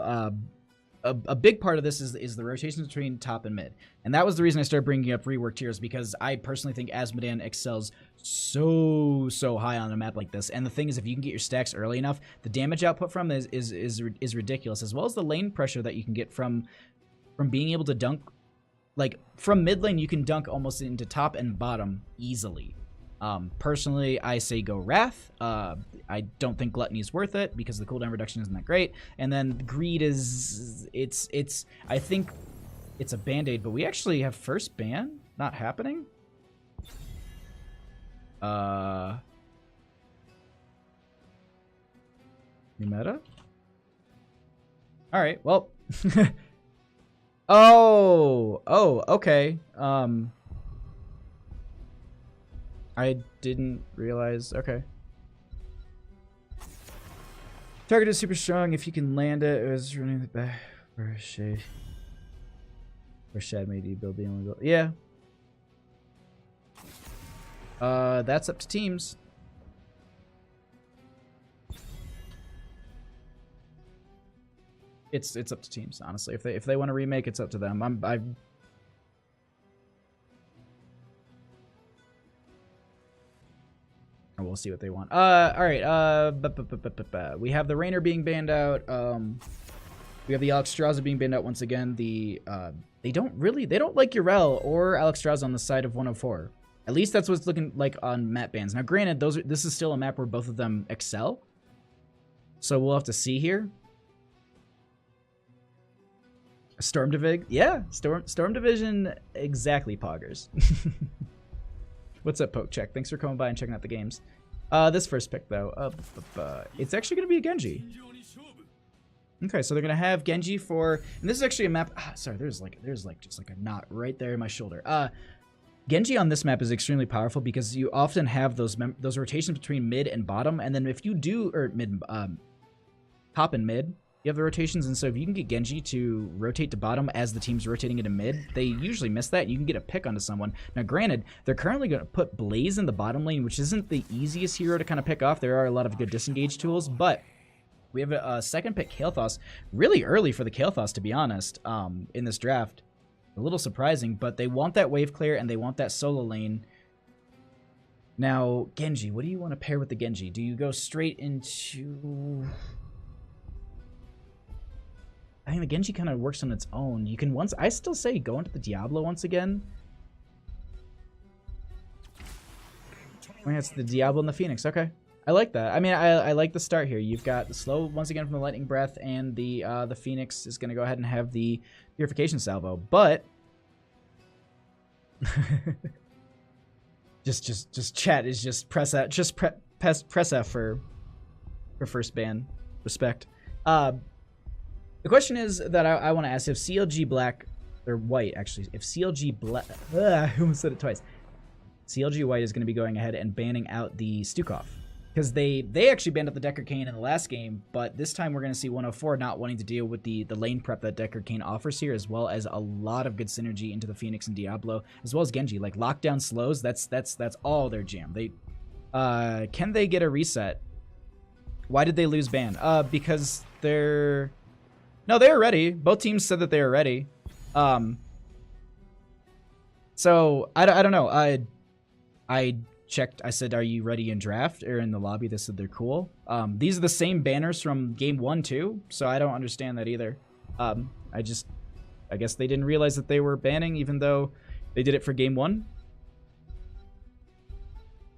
[SPEAKER 1] A big part of this is the rotations between top and mid. And that was the reason I started bringing up rework tiers, because I personally think Azmodan excels so high on a map like this. And the thing is, if you can get your stacks early enough, the damage output from is ridiculous, as well as the lane pressure that you can get from being able to dunk. Like, from mid lane, you can dunk almost into top and bottom easily. Personally, I say go Wrath. I don't think Gluttony is worth it because the cooldown reduction isn't that great. And then Greed is, I think it's a band-aid, but we actually have first ban not happening. New meta? Alright, well. Oh, okay. I didn't realize. Okay. Target is super strong. If you can land it, it was running the back for Shade. Or Shad made you build the only build. Yeah. That's up to teams. It's up to teams, honestly. If they want to remake, it's up to them. We'll see what they want. All right. We have the Rainer being banned out. We have the Alexstrasza being banned out once again. They don't like Urel or Alexstrasza on the side of 104. At least that's what it's looking like on map bans. Now, granted, this is still a map where both of them excel. So we'll have to see here. Storm Divig? Yeah, Storm Division, exactly, Poggers. What's up, Poke Check? Thanks for coming by and checking out the games. This first pick, though, it's actually going to be a Genji. Okay, so they're going to have Genji for... And this is actually a map... sorry, there's just like a knot right there in my shoulder. Genji on this map is extremely powerful because you often have those rotations between mid and bottom, and then if you do... Or mid... top and mid... You have the rotations, and so if you can get Genji to rotate to bottom as the team's rotating into mid, they usually miss that. You can get a pick onto someone. Now, granted, they're currently going to put Blaze in the bottom lane, which isn't the easiest hero to kind of pick off. There are a lot of good disengage tools, but we have a second pick, Kael'thas, really early for the Kael'thas, to be honest, in this draft. A little surprising, but they want that wave clear, and they want that solo lane. Now, Genji, what do you want to pair with the Genji? Do you go straight into... I think the Genji kind of works on its own. You can I still say go into the Diablo once again. I mean, it's the Diablo and the Phoenix. Okay. I like that. I mean, I like the start here. You've got the slow once again from the Lightning Breath, and the Phoenix is going to go ahead and have the Purification Salvo. But just chat is just press F. Just press F for first ban. Respect. The question is that I want to ask, if CLG Black, or White, actually, if CLG Black, I almost said it twice. CLG White is going to be going ahead and banning out the Stukov. Because they actually banned out the Deckard Cain in the last game, but this time we're going to see 104 not wanting to deal with the lane prep that Deckard Cain offers here, as well as a lot of good synergy into the Phoenix and Diablo, as well as Genji. Like, lockdown slows, that's all their jam. Can they get a reset? Why did they lose ban? Because they're... No, they were ready. Both teams said that they were ready. So I don't know. I checked. I said, "Are you ready in draft?" Or in the lobby, they said they're cool. These are the same banners from game 1 too. So I don't understand that either. I guess they didn't realize that they were banning, even though they did it for game 1.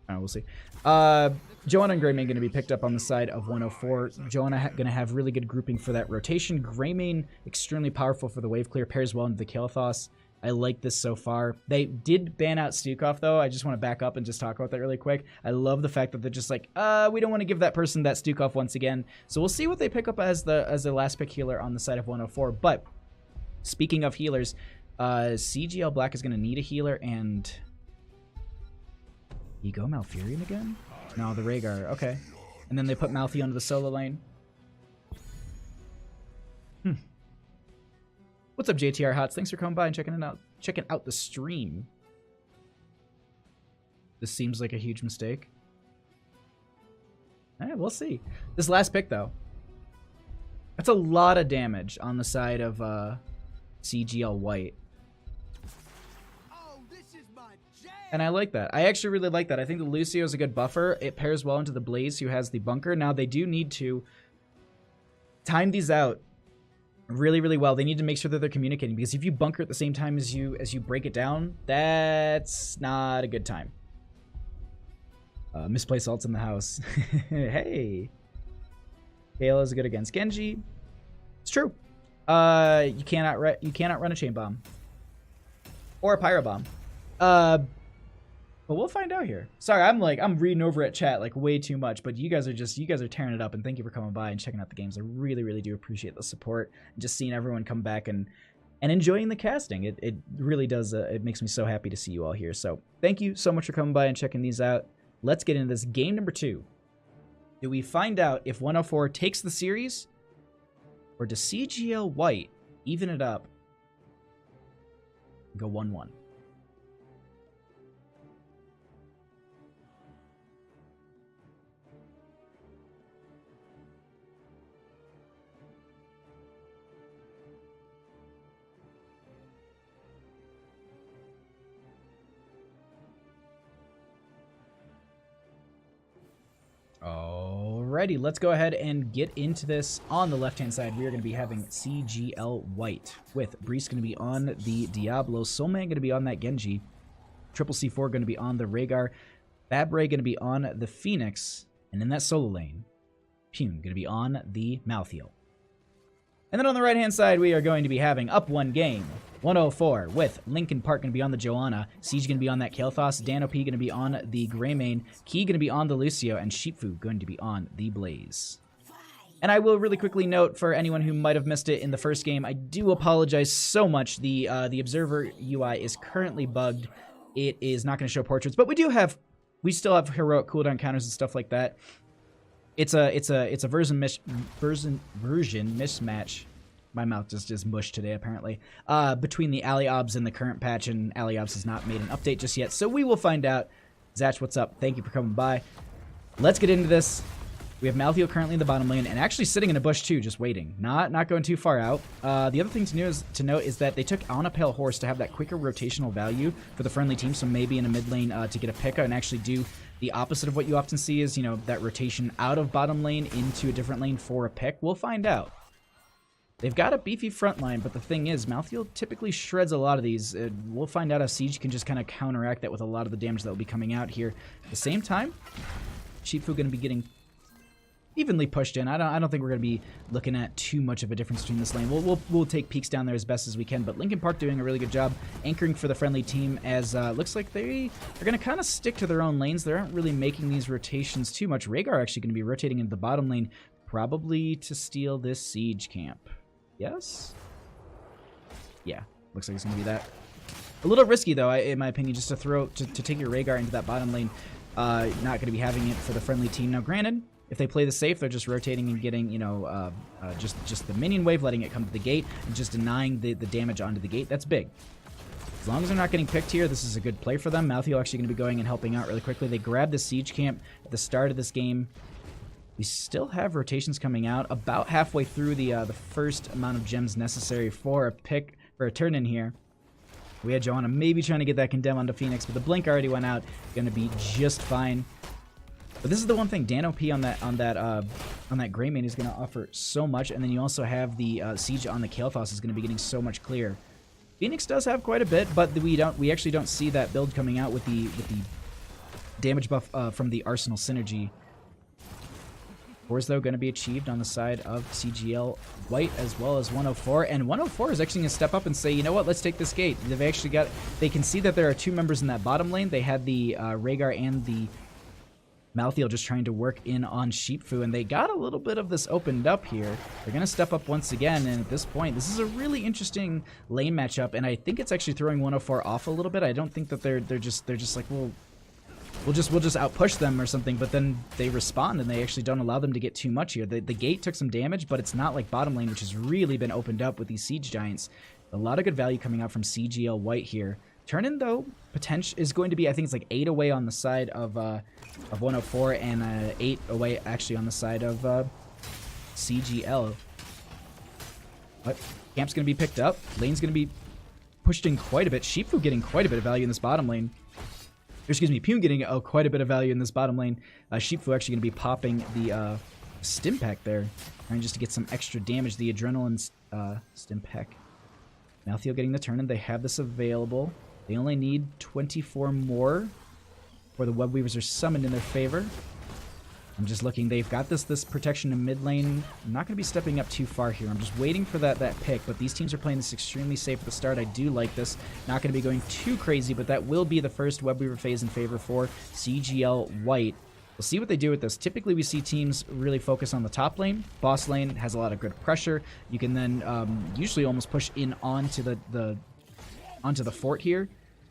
[SPEAKER 1] We'll see. Joanna and Greymane going to be picked up on the side of 104. Joanna going to have really good grouping for that rotation. Greymane, extremely powerful for the wave clear, pairs well into the Kael'thas. I like this so far. They did ban out Stukov, though. I just want to back up and just talk about that really quick. I love the fact that they're just like, we don't want to give that person that Stukov once again. So we'll see what they pick up as the last pick healer on the side of 104. But speaking of healers, CGL Black is going to need a healer, and... You go Malfurion again? No, the Rhaegar. Okay. And then they put Malfi onto the solo lane. What's up, JTR Hots? Thanks for coming by and checking out the stream. This seems like a huge mistake. We'll see. This last pick, though. That's a lot of damage on the side of CGL White. And I like that. I actually really like that. I think the Lucio is a good buffer. It pairs well into the Blaze, who has the bunker. Now, they do need to time these out really, really well. They need to make sure that they're communicating, because if you bunker at the same time as you break it down, that's not a good time. Misplaced ults in the house. Hey. Kale is good against Genji. It's true. You cannot run a chain bomb. Or a pyro bomb. But we'll find out here. Sorry, I'm reading over at chat like way too much, but you guys are tearing it up, and thank you for coming by and checking out the games. I really, really do appreciate the support and just seeing everyone come back and enjoying the casting. It really does. It makes me so happy to see you all here. So thank you so much for coming by and checking these out. Let's get into this game number 2. Do we find out if 104 takes the series, or does CGL White even it up, go 1-1? Alrighty, let's go ahead and get into this. On the left-hand side, we are going to be having CGL White, with Breeze going to be on the Diablo, Soulman going to be on that Genji, Triple C4 going to be on the Rhaegar, Fabray going to be on the Phoenix, and in that solo lane, Pune going to be on the Malthael. And then on the right-hand side, we are going to be having up one game, 104, with Linkin Park going to be on the Joanna, Siege going to be on that Kael'thas, Dan OP going to be on the Greymane, Key going to be on the Lucio, and Sheepfu going to be on the Blaze. And I will really quickly note, for anyone who might have missed it in the first game, I do apologize so much. The Observer UI is currently bugged. It is not going to show portraits, but we still have heroic cooldown counters and stuff like that. It's a version mismatch. My mouth just is mush today, apparently. Between the Aliobs and the current patch, and Aliobs has not made an update just yet, so we will find out. Zach, what's up? Thank you for coming by. Let's get into this. We have Malthael currently in the bottom lane, and actually sitting in a bush too, just waiting. Not going too far out. The other thing to note is that they took on a Pale Horse to have that quicker rotational value for the friendly team, so maybe in a mid lane to get a P.E.K.K.A and actually do the opposite of what you often see is, that rotation out of bottom lane into a different lane for a pick. We'll find out. They've got a beefy front line, but the thing is, Malthael typically shreds a lot of these. We'll find out if Siege can just kind of counteract that with a lot of the damage that will be coming out here. At the same time, Sheepfu going to be getting evenly pushed in. I don't think we're going to be looking at too much of a difference between this lane. We'll take peeks down there as best as we can, but Linkin Park doing a really good job anchoring for the friendly team, as looks like they are going to kind of stick to their own lanes. They aren't really making these rotations too much. Rhaegar actually going to be rotating into the bottom lane, probably to steal this Siege camp. Yes? Yeah, looks like it's going to be that. A little risky, though, in my opinion, just to take your Rhaegar into that bottom lane. Not going to be having it for the friendly team. Now, granted, if they play the safe, they're just rotating and getting, just the minion wave, letting it come to the gate, and just denying the damage onto the gate. That's big. As long as they're not getting picked here, this is a good play for them. Malthael actually going to be going and helping out really quickly. They grabbed the Siege camp at the start of this game. We still have rotations coming out about halfway through the first amount of gems necessary for a turn in here. We had Joanna maybe trying to get that condemn onto Phoenix, but the blink already went out. Going to be just fine. But this is the one thing, Dan OP on that Greymane is going to offer so much, and then you also have the Siege on the Kael'thas is going to be getting so much clear. Phoenix does have quite a bit, but we actually don't see that build coming out with the damage buff from the Arsenal synergy. Scores, though, going to be achieved on the side of CGL White as well as 104. And 104 is actually going to step up and say, you know what, let's take this gate. They've actually got... They can see that there are two members in that bottom lane. They had the Rhaegar and the Malthael just trying to work in on Sheepfu, and they got a little bit of this opened up here. They're going to step up once again, and at this point, this is a really interesting lane matchup, and I think it's actually throwing 104 off a little bit. I don't think that they're just like, well... We'll just outpush them or something, but then they respond and they actually don't allow them to get too much here. The gate took some damage, but it's not like bottom lane, which has really been opened up with these Siege Giants. A lot of good value coming out from CGL White here. Turn-in, though, potential is going to be, I think it's like 8 away on the side of 104 and 8 away actually on the side of CGL. But camp's going to be picked up. Lane's going to be pushed in quite a bit. Sheepfu getting quite a bit of value in this bottom lane. Excuse me, Pune getting quite a bit of value in this bottom lane. Sheepfu actually going to be popping the stim pack there, trying just to get some extra damage. The adrenaline stim pack. Malthael getting the turn, and they have this available. They only need 24 more. where the web weavers are summoned in their favor. I'm just looking. They've got this protection in mid lane. I'm not going to be stepping up too far here. I'm just waiting for that pick, but these teams are playing this extremely safe at the start. I do like this. Not going to be going too crazy, but that will be the first web weaver phase in favor for CGL White. We'll see what they do with this. Typically, we see teams really focus on the top lane. Boss lane has a lot of good pressure. You can then usually almost push in onto the fort here.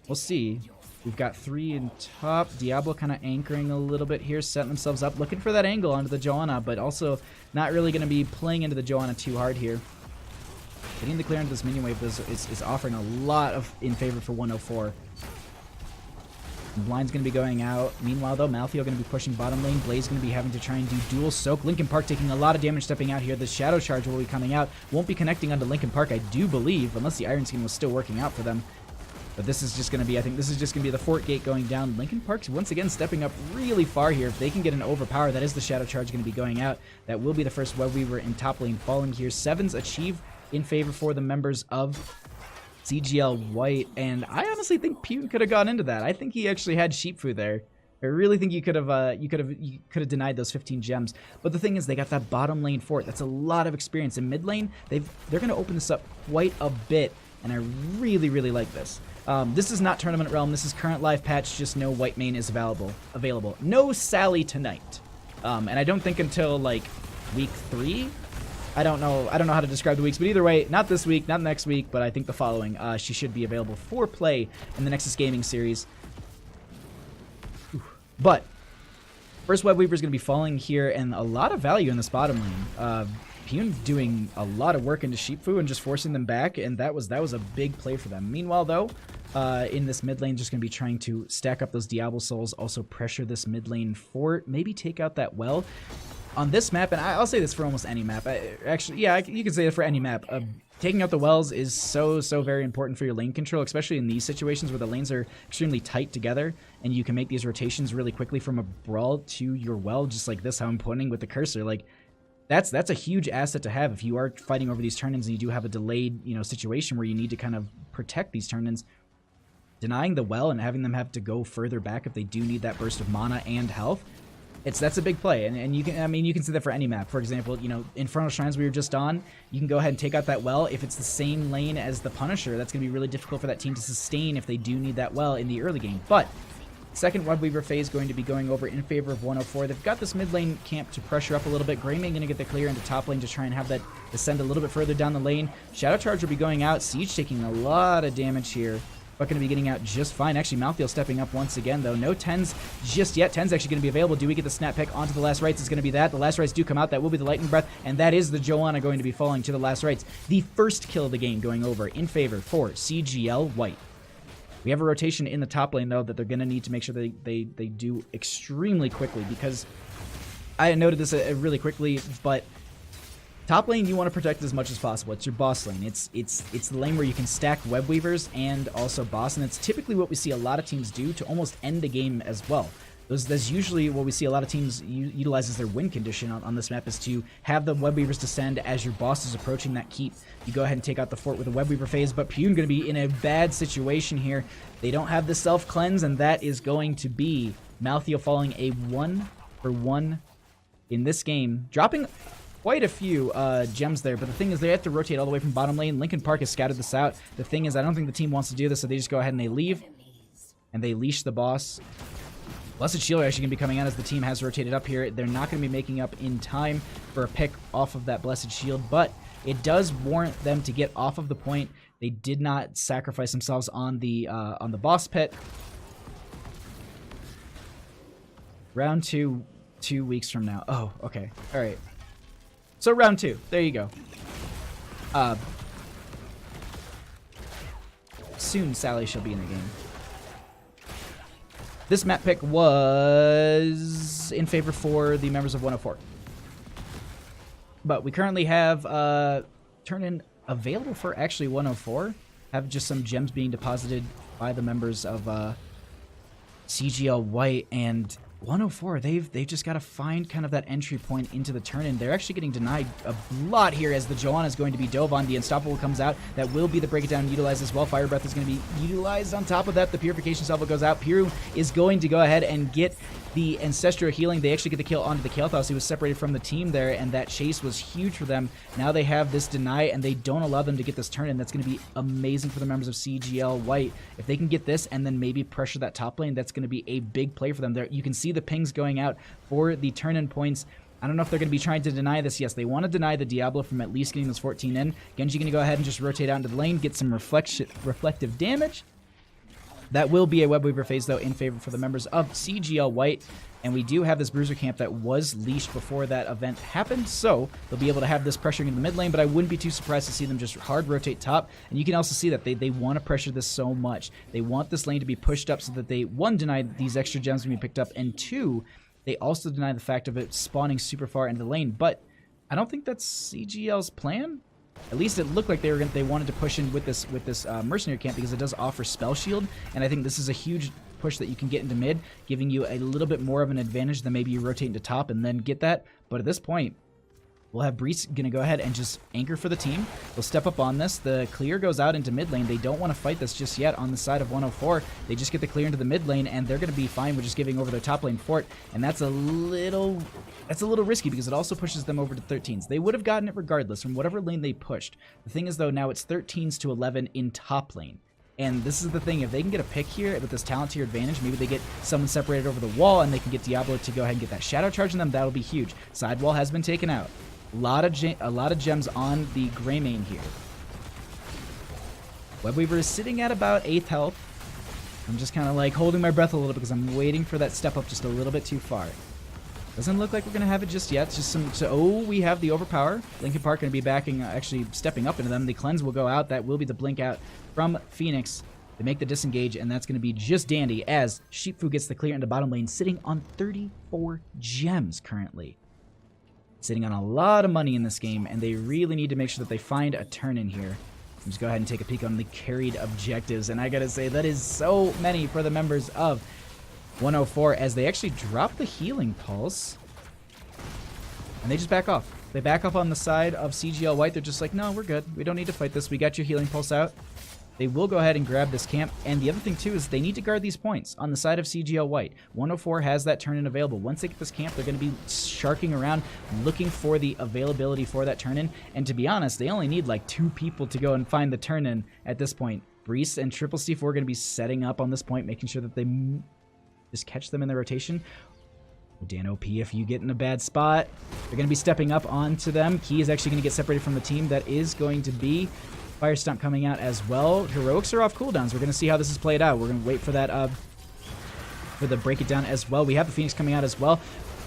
[SPEAKER 1] We'll see. We've got 3 in top. Diablo kind of anchoring a little bit here, setting themselves up, looking for that angle onto the Johanna, but also not really going to be playing into the Johanna too hard here. Getting the clear into this minion wave is offering a lot of in favor for 104. Blind's going to be going out. Meanwhile, though, Malthael going to be pushing bottom lane. Blaze going to be having to try and do dual soak. Linkin Park taking a lot of damage stepping out here. The Shadow Charge will be coming out. Won't be connecting onto Linkin Park, I do believe, unless the Iron Skin was still working out for them. But this is just going to be, I think this is just going to be the fort gate going down. Linkin Park's once again stepping up really far here. If they can get an overpower, that is the Shadow Charge going to be going out. That will be the first web weaver in top lane falling here. 7s achieve in favor for the members of CGL White, and I honestly think Pune could have gone into that. I think he actually had sheep food there. I really think you could have denied those 15 gems. But the thing is, they got that bottom lane fort. That's a lot of experience. In mid lane, they're going to open this up quite a bit, and I really, really like this. This is not Tournament Realm. This is current live patch. Just no white main is available. No Sally tonight, and I don't think until like week 3. I don't know how to describe the weeks, but either way, not this week, not next week, but I think the following, she should be available for play in the Nexus Gaming Series. But first web weaver is going to be falling here, and a lot of value in this bottom lane. Pune doing a lot of work into Sheepfu and just forcing them back, and that was a big play for them. Meanwhile, though, in this mid lane, just going to be trying to stack up those Diablo Souls, also pressure this mid lane fort, maybe take out that well. On this map, and I'll say this for almost any map. Actually, yeah, you can say it for any map. Taking out the wells is so very important for your lane control, especially in these situations where the lanes are extremely tight together, and you can make these rotations really quickly from a brawl to your well, just like this, how I'm pointing with the cursor. Like, that's a huge asset to have if you are fighting over these turn-ins and you do have a delayed, situation where you need to kind of protect these turn-ins. Denying the well and having them have to go further back if they do need that burst of mana and health, that's a big play, and you can see that for any map. For example, Infernal Shrines we were just on, you can go ahead and take out that well. If it's the same lane as the Punisher, that's going to be really difficult for that team to sustain if they do need that well in the early game. But second web weaver phase going to be going over in favor of 104. They've got this mid lane camp to pressure up a little bit. Greymane going to get the clear into top lane to try and have that descend a little bit further down the lane. Shadow Charge will be going out. Siege taking a lot of damage here, but going to be getting out just fine. Actually, Malthael stepping up once again, though. No 10s just yet. 10's actually going to be available. Do we get the snap pick onto the last rites? It's going to be that. The last rites do come out. That will be the lightning breath, and that is the Johanna going to be falling to the last rites. The first kill of the game going over in favor for CGL White. We have a rotation in the top lane, though, that they're going to need to make sure they do extremely quickly, because I noted this really quickly, but top lane, you want to protect as much as possible. It's your boss lane. It's the lane where you can stack web weavers and also boss, and it's typically what we see a lot of teams do to almost end the game as well. That's usually what we see a lot of teams utilize as their win condition on this map, is to have the web weavers descend as your boss is approaching that keep. You go ahead and take out the fort with a web weaver phase, but Pune going to be in a bad situation here. They don't have the self cleanse, and that is going to be Malthael falling a 1-for-1 in this game, dropping quite a few gems there, but the thing is they have to rotate all the way from bottom lane. Linkin Park has scouted this out. The thing is, I don't think the team wants to do this, so they just go ahead and they leave, and they leash the boss. Blessed Shield are actually going to be coming out as the team has rotated up here. They're not going to be making up in time for a pick off of that Blessed Shield, but it does warrant them to get off of the point. They did not sacrifice themselves on the boss pit. Round 2, 2 weeks from now. Oh, okay. All right. So round 2. There you go. Soon Sally shall be in the game. This map pick was in favor for the members of 104. But we currently have turn-in available for actually 104. Have just some gems being deposited by the members of CGL White, and 104, they've just got to find kind of that entry point into the turn-in. They're actually getting denied a lot here as the Joanna is going to be dove on. The Unstoppable comes out. That will be the Break It Down utilized as well. Fire Breath is going to be utilized on top of that. The Purification Salvo goes out. Piru is going to go ahead and get the Ancestral Healing. They actually get the kill onto the Kael'thas, who was separated from the team there, and that chase was huge for them. Now they have this deny, and they don't allow them to get this turn-in. That's going to be amazing for the members of CGL White. If they can get this and then maybe pressure that top lane, that's going to be a big play for them. There, you can see the pings going out for the turn-in points. I don't know if they're going to be trying to deny this. Yes, they want to deny the Diablo from at least getting those 14 in. Genji going to go ahead and just rotate out into the lane, get some reflective damage. That will be a Web Weaver phase, though, in favor for the members of CGL White. And we do have this Bruiser camp that was leashed before that event happened, so they'll be able to have this pressuring in the mid lane, but I wouldn't be too surprised to see them just hard rotate top. And you can also see that they want to pressure this so much. They want this lane to be pushed up so that they, one, deny these extra gems to be picked up, and two, they also deny the fact of it spawning super far into the lane. But I don't think that's CGL's plan. At least it looked like they wanted to push in with this mercenary camp because it does offer spell shield, and I think this is a huge push that you can get into mid, giving you a little bit more of an advantage than maybe you rotate into top and then get that. But at this point, we'll have Breeze gonna go ahead and just anchor for the team. They'll step up on this. The clear goes out into mid lane. They don't want to fight this just yet on the side of 104. They just get the clear into the mid lane, and they're gonna be fine with just giving over their top lane fort. And that's a little risky because it also pushes them over to 13s. They would have gotten it regardless from whatever lane they pushed. The thing is, though, now it's 13s to 11 in top lane. And this is the thing, if they can get a pick here with this talent tier advantage, maybe they get someone separated over the wall and they can get Diablo to go ahead and get that shadow charge in them, that'll be huge. Sidewall has been taken out. A lot of gems on the gray main here. Webweaver is sitting at about 8th health. I'm just kind of like holding my breath a little bit because I'm waiting for that step up just a little bit too far. Doesn't look like we're going to have it just yet. It's just some... So, oh, we have the overpower. Linkin Park going to be backing, actually stepping up into them. The cleanse will go out. That will be the blink out from Phoenix. They make the disengage, and that's going to be just dandy as Sheepfu gets the clear into bottom lane, sitting on 34 gems currently. Sitting on a lot of money in this game, and they really need to make sure that they find a turn in here. Let's go ahead and take a peek on the carried objectives, and I gotta say, that is so many for the members of 104 as they actually drop the healing pulse, and they just back off. They back up on the side of CGL White. They're just like, no, we're good. We don't need to fight this. We got your healing pulse out. They will go ahead and grab this camp. And the other thing, too, is they need to guard these points on the side of CGL White. 104 has that turn-in available. Once they get this camp, they're going to be sharking around, looking for the availability for that turn-in. And to be honest, they only need like 2 people to go and find the turn-in at this point. Breeze and Triple C4 are going to be setting up on this point, making sure that they just catch them in the rotation. Dan OP, if you get in a bad spot, they're going to be stepping up onto them. Key is actually going to get separated from the team. That is going to be Fire Stomp coming out as well. Heroics are off cooldowns. We're going to see how this is played out. We're going to wait for that, for the Break It Down as well. We have the Phoenix coming out as well.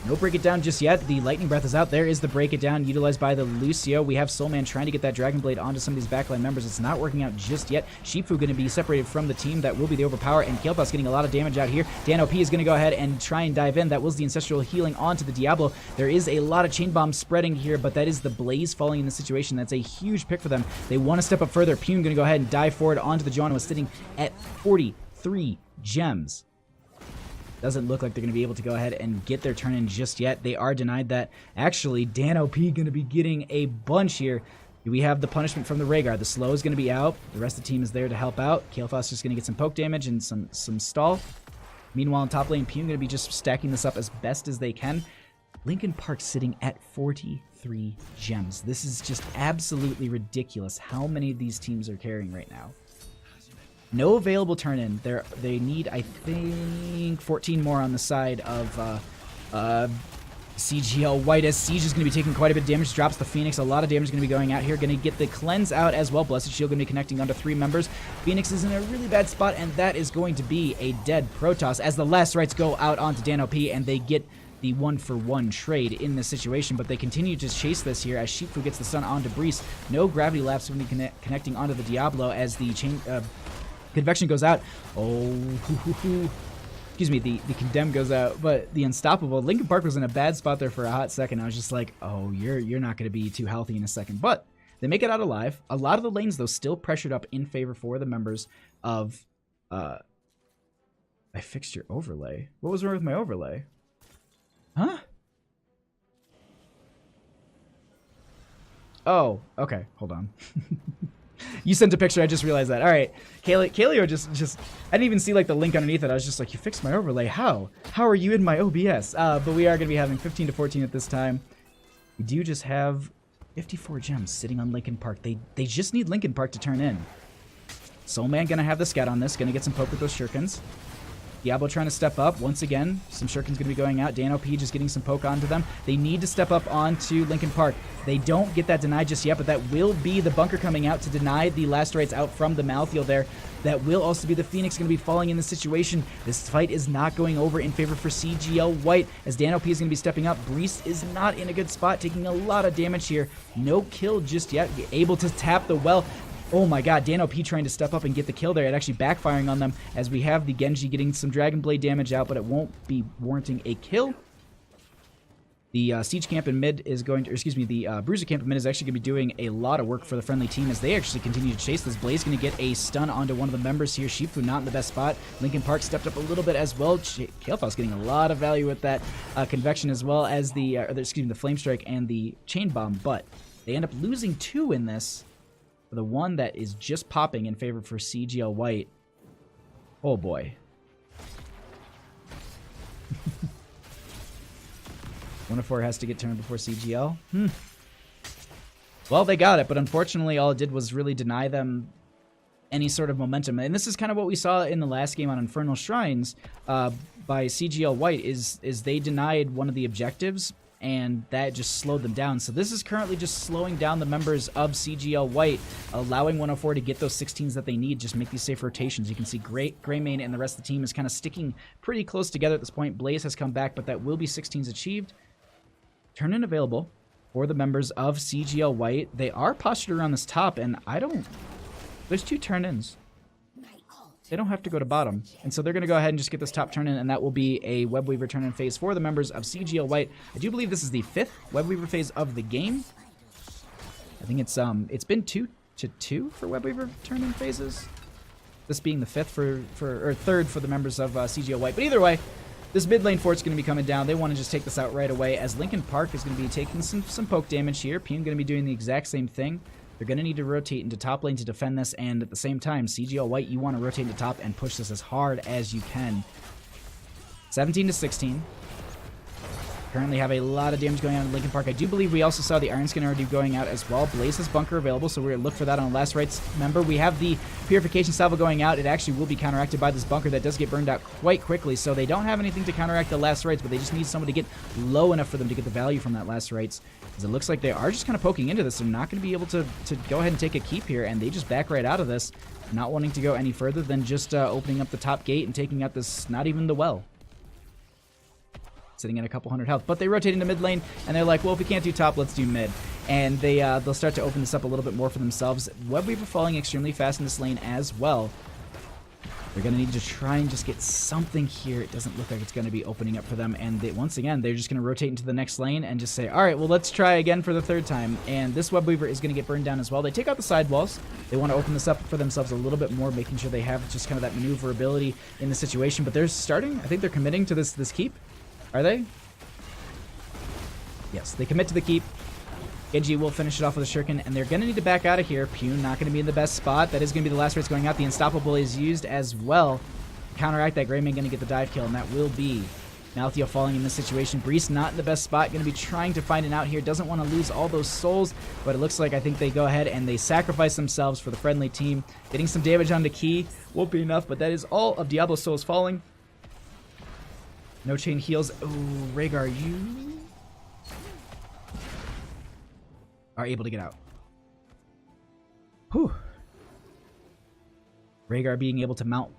[SPEAKER 1] No Break It Down just yet. The Lightning Breath is out. There is the Break It Down utilized by the Lucio. We have Soulman trying to get that Dragon Blade onto some of these backline members. It's not working out just yet. Sheepfu going to be separated from the team. That will be the Overpower, and Kael'thas getting a lot of damage out here. Dan OP is going to go ahead and try and dive in. That was the Ancestral Healing onto the Diablo. There is a lot of Chain Bomb spreading here, but that is the Blaze falling in the situation. That's a huge pick for them. They want to step up further. Pune going to go ahead and dive forward onto the Joanna, was sitting at 43 gems. Doesn't look like they're going to be able to go ahead and get their turn in just yet. They are denied that. Actually, Dan OP going to be getting a bunch here. We have the punishment from the Rhaegar. The slow is going to be out. The rest of the team is there to help out. Kael'thas just going to get some poke damage and some stall. Meanwhile, in top lane, Pune going to be just stacking this up as best as they can. Linkin Park sitting at 43 gems. This is just absolutely ridiculous how many of these teams are carrying right now. No available turn-in. They need, I think, 14 more on the side of CGL White, as Siege is going to be taking quite a bit of damage. Drops the Phoenix. A lot of damage is going to be going out here. Going to get the cleanse out as well. Blessed Shield going to be connecting onto 3 members. Phoenix is in a really bad spot, and that is going to be a dead Protoss as the last rights go out onto Dan OP, and they get the 1-for-1 trade in this situation, but they continue to chase this here as Sheepfu gets the stun onto Breeze. No gravity lapse when connecting onto the Diablo as the chain... Convection goes out. Oh, excuse me, the Condemn goes out, but the Unstoppable, Linkin Park was in a bad spot there for a hot second. I was just like, oh, you're not going to be too healthy in a second. But they make it out alive. A lot of the lanes, though, still pressured up in favor for the members of... I fixed your overlay. What was wrong with my overlay? Huh? Oh, okay. Hold on. You sent a picture. I just realized that. All right. Kaleo just I didn't even see like the link underneath it. I was just like, you fixed my overlay. How? How are you in my OBS? But we are going to be having 15 to 14 at this time. We do just have 54 gems sitting on Lincoln Park. They just need Lincoln Park to turn in. Soulman going to have the scout on this. Going to get some poke with those shurikens. Diablo trying to step up. Once again, some shurikens going to be going out. Dan OP just getting some poke onto them. They need to step up onto Lincoln Park. They don't get that denied just yet, but that will be the bunker coming out to deny the last rights out from the Malthael there. That will also be the Phoenix going to be falling in the situation. This fight is not going over in favor for CGL White, as Dan OP is going to be stepping up. Brees is not in a good spot, taking a lot of damage here. No kill just yet. Able to tap the well. Oh my god, Dan OP trying to step up and get the kill there. It actually backfiring on them, as we have the Genji getting some Dragon Blade damage out, but it won't be warranting a kill. The Siege camp in mid is going to, or excuse me, the Bruiser camp in mid is actually going to be doing a lot of work for the friendly team, as they actually continue to chase this. Blaze going to get a stun onto one of the members here. Shifu not in the best spot. Lincoln Park stepped up a little bit as well. Kalefa's getting a lot of value with that convection, as well as the Flame Strike and the Chain Bomb, but they end up losing 2 in this. The one that is just popping in favor for CGL White. Oh boy. 104 has to get turned before CGL. Well, they got it, but unfortunately all it did was really deny them any sort of momentum. And this is kind of what we saw in the last game on Infernal Shrines by CGL White, is they denied one of the objectives, and that just slowed them down. So this is currently just slowing down the members of CGL White, allowing 104 to get those 16s that they need, just make these safe rotations. You can see Greymane and the rest of the team is kind of sticking pretty close together at this point. Blaze has come back, but that will be 16s achieved. Turn-in available for the members of CGL White. They are postured around this top, and there's 2 turn-ins. They don't have to go to bottom. And so they're going to go ahead and just get this top turn in, and that will be a Webweaver turn in phase for the members of CGL White. I do believe this is the 5th Webweaver phase of the game. I think it's been 2-2 for Webweaver turn in phases. This being the 5th or 3rd for the members of CGL White. But either way, this mid lane fort's going to be coming down. They want to just take this out right away, as Lincoln Park is going to be taking some poke damage here. Pune going to be doing the exact same thing. They're going to need to rotate into top lane to defend this, and at the same time, CGL White, you want to rotate into top and push this as hard as you can. 17 to 16. Currently have a lot of damage going on in Lincoln Park. I do believe we also saw the Iron Skin already going out as well. Blaze has bunker available, so we're going to look for that on the last rights member. We have the Purification Salvo going out. It actually will be counteracted by this bunker that does get burned out quite quickly, so they don't have anything to counteract the last rights, but they just need someone to get low enough for them to get the value from that last rights. Because it looks like they are just kind of poking into this. They're not going to be able to go ahead and take a keep here, and they just back right out of this, not wanting to go any further than just opening up the top gate and taking out this, not even the well. Sitting at a couple hundred health, but they rotate into mid lane, and they're like, well, if we can't do top, let's do mid. And they'll start to open this up a little bit more for themselves. Webweaver falling extremely fast in this lane as well. They're going to need to try and just get something here. It doesn't look like it's going to be opening up for them, and once again, they're just going to rotate into the next lane and just say, all right, well, let's try again for the 3rd time. And this Webweaver is going to get burned down as well. They take out the side walls. They want to open this up for themselves a little bit more, making sure they have just kind of that maneuverability in the situation. But they're starting, I think they're committing to this keep. Are they? Yes, they commit to the keep. Genji will finish it off with a shuriken, and they're going to need to back out of here. Pune not going to be in the best spot. That is going to be the last race going out. The Unstoppable is used as well. Counteract that. Greymane going to get the dive kill, and that will be Malthael falling in this situation. Brees not in the best spot. Going to be trying to find an out here. Doesn't want to lose all those souls, but it looks like I think they go ahead and they sacrifice themselves for the friendly team. Getting some damage onto Key won't be enough, but that is all of Diablo's souls falling. No chain heals. Oh, Rhaegar, you are able to get out. Whew. Rhaegar being able to mount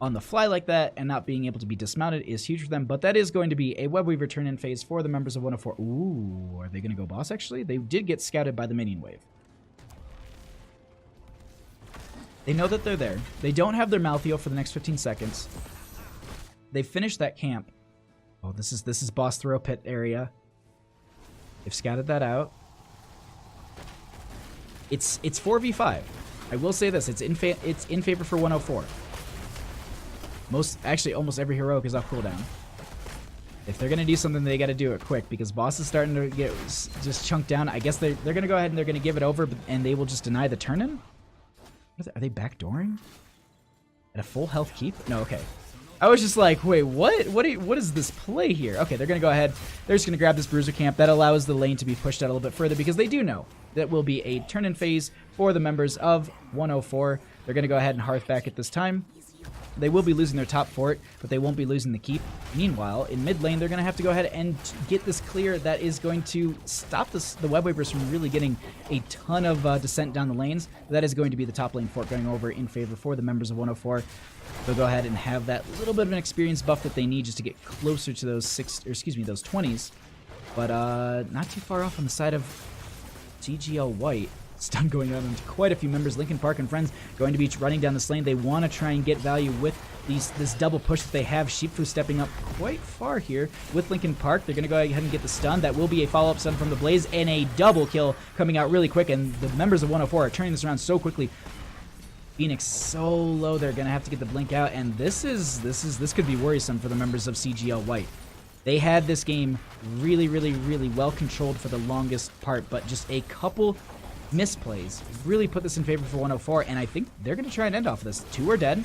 [SPEAKER 1] on the fly like that and not being able to be dismounted is huge for them, but that is going to be a Webweaver turn-in phase for the members of 104. Ooh, are they going to go boss, actually? They did get scouted by the minion wave. They know that they're there. They don't have their Malthael for the next 15 seconds. They finished that camp. Oh, this is boss throw pit area. They've scouted that out. It's 4v5. I will say this: it's in favor for 104. Actually, almost every heroic is off cooldown. If they're going to do something, they got to do it quick because boss is starting to get just chunked down. I guess they're going to go ahead and they're going to give it over, and they will just deny the turn-in? Are they backdooring? At a full health keep? No, okay. I was just like, wait, what? What is this play here? Okay, they're going to go ahead. They're just going to grab this bruiser camp. That allows the lane to be pushed out a little bit further because they do know that will be a turn-in phase for the members of 104. They're going to go ahead and hearth back at this time. They will be losing their top fort, but they won't be losing the keep. Meanwhile, in mid lane, they're going to have to go ahead and get this clear that is going to stop the web wavers from really getting a ton of descent down the lanes. That is going to be the top lane fort going over in favor for the members of 104. They'll go ahead and have that little bit of an experience buff that they need just to get closer to those those 20s. But not too far off on the side of CGL White. Stun going on into quite a few members. Linkin Park and friends going to be running down this lane. They want to try and get value with this double push that they have. Sheepfu stepping up quite far here with Linkin Park. They're going to go ahead and get the stun. That will be a follow-up stun from the Blaze and a double kill coming out really quick. And the members of 104 are turning this around so quickly. Phoenix so low, they're going to have to get the blink out. And this could be worrisome for the members of CGL White. They had this game really, really, really well controlled for the longest part, but just a couple misplays really put this in favor for 104, and I think they're going to try and end off this. 2 are dead.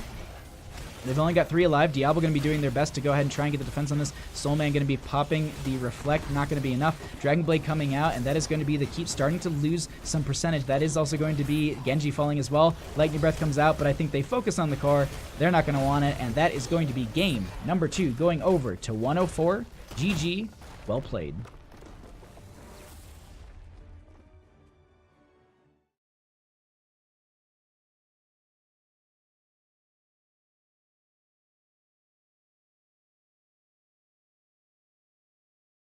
[SPEAKER 1] They've only got 3 alive. Diablo going to be doing their best to go ahead and try and get the defense on this. Soulman going to be popping the reflect, not going to be enough. Dragon Blade coming out, and that is going to be the keep starting to lose some percentage. That is also going to be Genji falling as well. Lightning Breath comes out, but I think they focus on the core. They're not going to want it, and that is going to be game number 2 going over to 104. GG. Well played.